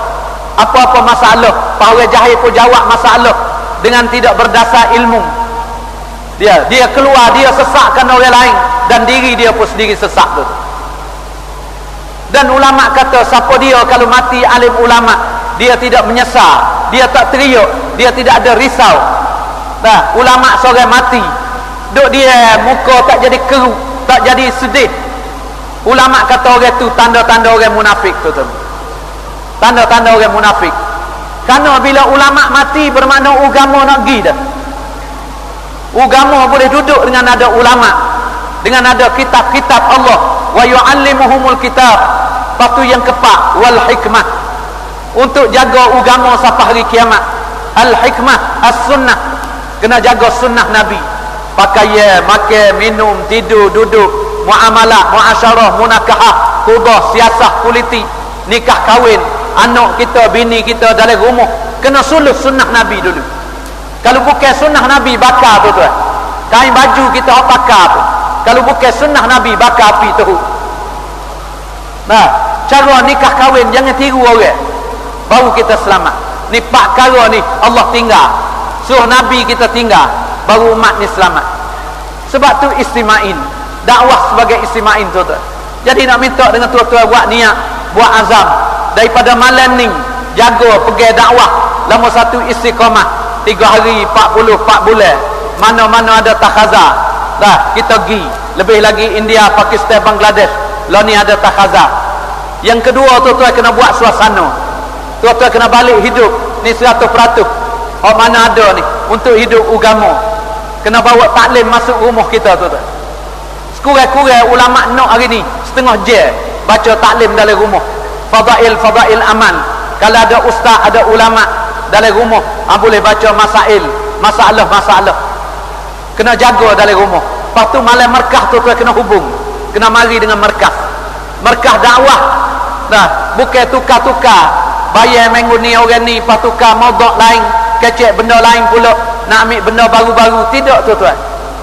Apa-apa masalah, pak orang jahil pun jawab masalah dengan tidak berdasar ilmu. Dia keluar, dia sesatkan orang lain dan diri dia pun sendiri sesat tu. Dan ulama kata siapa dia kalau mati alim ulama, dia tidak menyesal, dia tak teriak, dia tidak ada risau. Nah, ulama seorang mati, duk dia muka tak jadi keruk, tak jadi sedih. Ulama kata orang tu tanda-tanda orang munafik tu. Tanda-tanda orang munafik. Kerana bila ulama mati bermakna agama nak pergi dah. Agama boleh duduk dengan ada ulama, dengan ada kitab-kitab Allah. Wa yu'allimuhumul kitab. Patu yang kepak wal hikmah. Untuk jaga agama sampai hari kiamat. Al hikmah, as-sunnah. Kena jaga sunnah Nabi. Pakai, makan, minum, tidur, duduk, muamalah, muasyarah, munakahah, qubah, siasah, politik, nikah kahwin, anak kita, bini kita dalam rumah. Kena suluh sunnah Nabi dulu. Kalau bukan sunnah Nabi, bakar tu tuan. Kain baju kita bakar tu. Kalau bukan sunnah Nabi, bakar api tu. Nah, cara nikah kahwin jangan tiru orang. Baru kita selamat. Ni pak kara ni Allah tinggal. Suruh Nabi kita tinggal, baru umat ni selamat. Sebab tu istima'in. Dakwah sebagai istima'in tu tuan. Jadi nak minta dengan tuan-tuan buat niat, buat azam daripada malam ni jaga pergi dakwah lama satu istiqamah 3 hari 44 bulan. Mana-mana ada takhazah dah kita pergi. Lebih lagi India, Pakistan, Bangladesh, lah ni ada takhazah. Yang kedua tuan-tuan kena buat suasana. Tuan-tuan kena balik hidup ni 100%. Oh mana ada ni untuk hidup agama. Kena bawa taklim masuk rumah kita tuan-tuan. Sekurang-kurang ulama nak hari ni setengah jam baca taklim dalam rumah. Fadail aman. Kalau ada ustaz, ada ulama dalam rumah, boleh baca masalah. Kena jaga dalam rumah. Lepas tu malam markah tu kena hubung. Kena mari dengan markah. Markah dakwah. Nah, bukan tukar-tukar. Bayar minggu ni orang ni, lepas tukar modok lain, kecek benda lain pula, nak ambil benda baru-baru. Tidak tuan-tuan.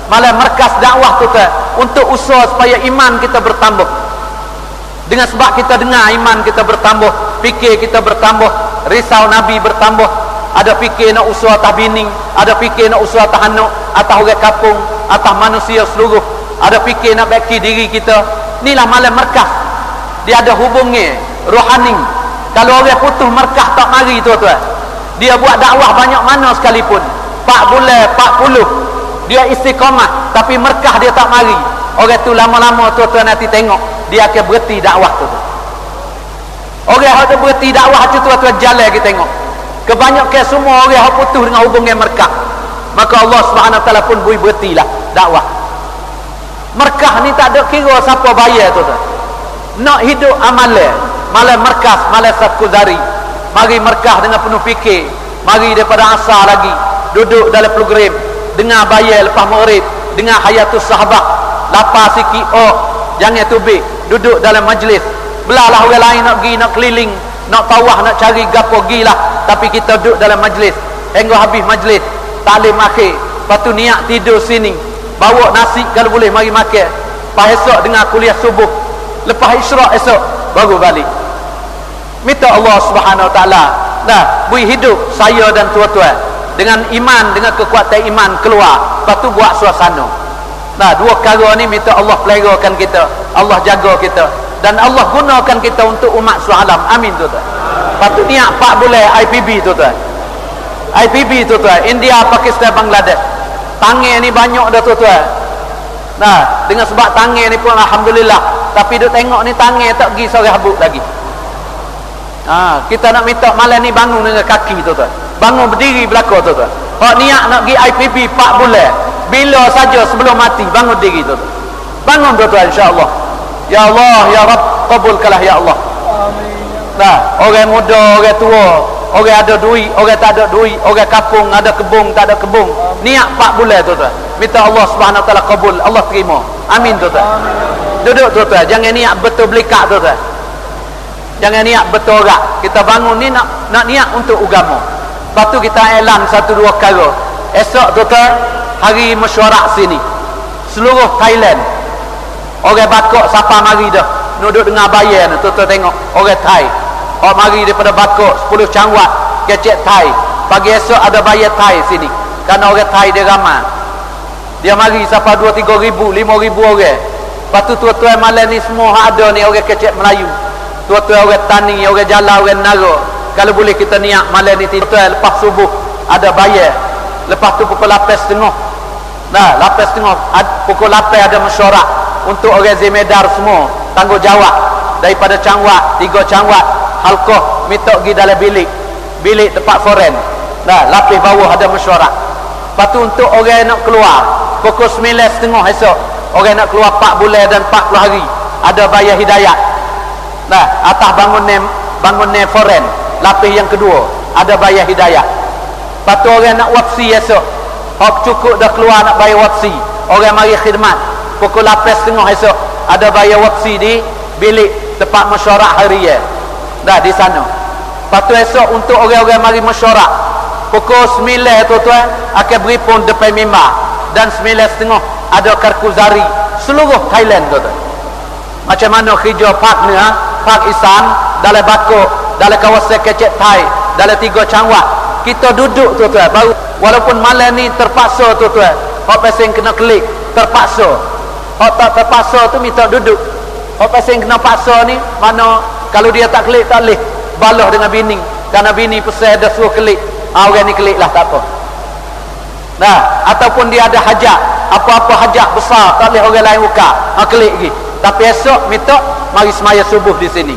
Malah markas dakwah tuan-tuan untuk usaha supaya iman kita bertambah. Dengan sebab kita dengar iman kita bertambah, fikir kita bertambah, risau Nabi bertambah. Ada fikir nak usaha atas bini, ada fikir nak usaha atas anak, atas orang kampung, atas manusia seluruh. Ada fikir nak baiki diri kita. Inilah malam markas. Dia ada hubungnya rohani. Kalau orang putus markah tak mari tuan-tuan. Dia buat dakwah banyak mana sekalipun, 4 bulan, 40, dia istiqamah, tapi markah dia tak mari. Orang tu lama-lama tuan-tuan nanti tengok dia akan berhenti dakwah tu. Orang yang ada berhenti dakwah tu tuan-tuan jalan kita tengok. Kebanyakan semua orang yang putus dengan hubungan markah. Maka Allah Subhanahu Taala pun beri berhentilah dakwah. Markah ni tak ada kira siapa bayar tuan-tuan. Nak hidup amalan, malam markas, malam Sabtu Zari. Mari markah dengan penuh fikir. Mari daripada asar lagi duduk dalam program, dengar bayar lepas maghrib, dengar hayatus sahabat, lapar sikit jangan tubik, duduk dalam majlis. Belalah orang lain nak pergi, nak keliling, nak tawah, nak cari gapo gilah, tapi kita duduk dalam majlis hingga habis majlis taklim akhir. Lepas tu niat tidur sini, bawa nasi kalau boleh mari makan. Lepas esok dengar kuliah subuh, lepas isyraq esok baru balik. Minta Allah Subhanahu Wa Taala dah beri hidup saya dan tuan-tuan dengan iman, dengan kekuatan iman keluar. Lepas tu buat suasana. Nah, 2 perkara ni minta Allah peliharakan kita, Allah jaga kita, dan Allah gunakan kita untuk umat sualam. Amin tuan-tuan. Lepas tu niat 4 bulan IPB tuan-tuan. IPB tuan-tuan, India, Pakistan, Bangladesh. Tangan ni banyak dah tuan-tuan. Nah, dengan sebab tangan ni pun alhamdulillah, tapi duk tengok ni tangan tak pergi sore habuk lagi. Kita nak minta malam ni bangun dengan kaki tuan-tuan. Bangun berdiri belakang tuan-tuan. Kalau niat nak pergi IPB 4 bulan, bila saja sebelum mati bangun diri tuan-tuan. Bangun tuan-tuan insya-Allah. Ya Allah, ya Rabb, kabulkanlah ya Allah. Amin. Nah, orang muda, orang tua, orang ada duit, orang tak ada duit, orang kampung ada kebun, tak ada kebun. Niat 4 bulan tuan-tuan. Minta Allah Subhanahu Wa Taala kabul, Allah terima. Amin tuan-tuan. Duduk tuan-tuan, jangan niat betul belikat tuan-tuan. Jangan niat betul orang. Kita bangun ni nak niat untuk agama. Lepas tu kita elan 1-2 perkara. Esok tuan-tuan hari mesyuarat sini. Seluruh Thailand orang Bakok siapa mari dah duduk dengan bayar ni, tuan-tuan tengok orang Thai orang mari daripada Bakok 10 cangwat kecek Thai. Pagi esok ada bayar Thai sini kerana orang Thai dia ramai. Dia mari siapa 2-3 ribu 5 ribu orang. Lepas tu tuan-tuan malam ni semua ada ni orang kecek Melayu, tuan-tuan orang tani, orang jalan, orang nara. Kalau boleh kita niat malam ni tuan lepas subuh ada bayar. Lepas tu pukul 8.30, nah 8.30 pukul 8 ada mesyuarat untuk orang Zemedar semua tanggungjawab daripada cangwat 3 cangwat halqah minta pergi dalam bilik tempat foren. Nah lapis bawah ada mesyuarat. Lepas tu untuk orang nak keluar pukul 9.30 esok, orang nak keluar 4 bulan dan 40 hari ada bayar hidayat. Nah atas bangun foren lapis yang kedua ada bayar hidayat. Lepas tu orang nak wafsi esok, hak cukup dah keluar nak bayar wafsi, orang mari khidmat pukul 8.30 esok ada bayar wafsi di bilik tempat mesyuarat harian dah di sana. Lepas tu esok untuk orang-orang mari mesyuarat pukul 9 tuan-tuan akan beri pun depan mimbar, dan 9.30 ada karkuzari seluruh Thailand tuan-tuan. Macam mana kerja park ni Park Isan dalam Bakok, dalam kawasan kecek Thai, dalam 3 cangwat kita duduk tuan-tuan. Baru walaupun malam ni terpaksa tuan-tuan, hak pasien kena klik terpaksa, hak tak terpaksa tu minta duduk. Hak pasien kena paksa ni mana kalau dia tak klik tak boleh balah dengan bini, kerana bini pesan dah suruh klik, orang ni klik lah tak apa. Nah ataupun dia ada hajat, apa-apa hajat besar tak boleh orang lain buka, klik lagi. Tapi esok minta mari semaya subuh di sini.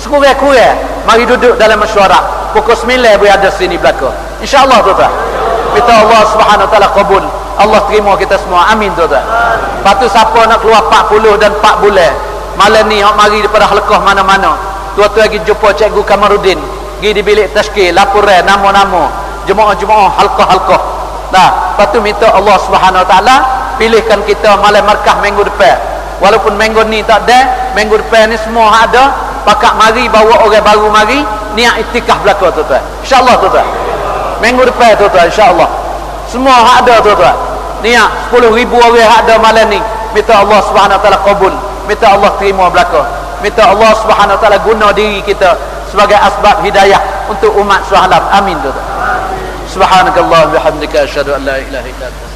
Sekurang-kurang mari duduk dalam mesyuarat pukul 9 berada sini belaka. InsyaAllah tuan-tuan. Minta Allah Subhanahu Wa Taala kabul. Allah terima kita semua. Amin tuan-tuan. Lepas tu siapa nak keluar 40 dan 4 bulan malam ni hok mari daripada halqah mana-mana, tuan-tuan pergi jumpa Cikgu Kamarudin, pergi di bilik tashkil laporan nama-nama jemaah-jemaah halqah-halqah. Nah, lepas tu minta Allah Subhanahu Wa Taala pilihkan kita malam markah minggu depan. Walaupun minggu ni tak ada, minggu depan ni semua ada, pakak mari bawa orang baru mari niat iktikaf belaka tuan-tuan. InsyaAllah tuan-tuan. Minggu depan tuan-tuan insya-Allah. Semua ada tuan-tuan. Niat 10,000 orang ada malam ni. Minta Allah Subhanahu Wa Taala kabul. Minta Allah terima belaka. Minta Allah Subhanahu Wa Taala guna diri kita sebagai asbab hidayah untuk umat Islam. Amin tuan-tuan. Subhanakallah bihamdika asyhadu an la ilaha illa anta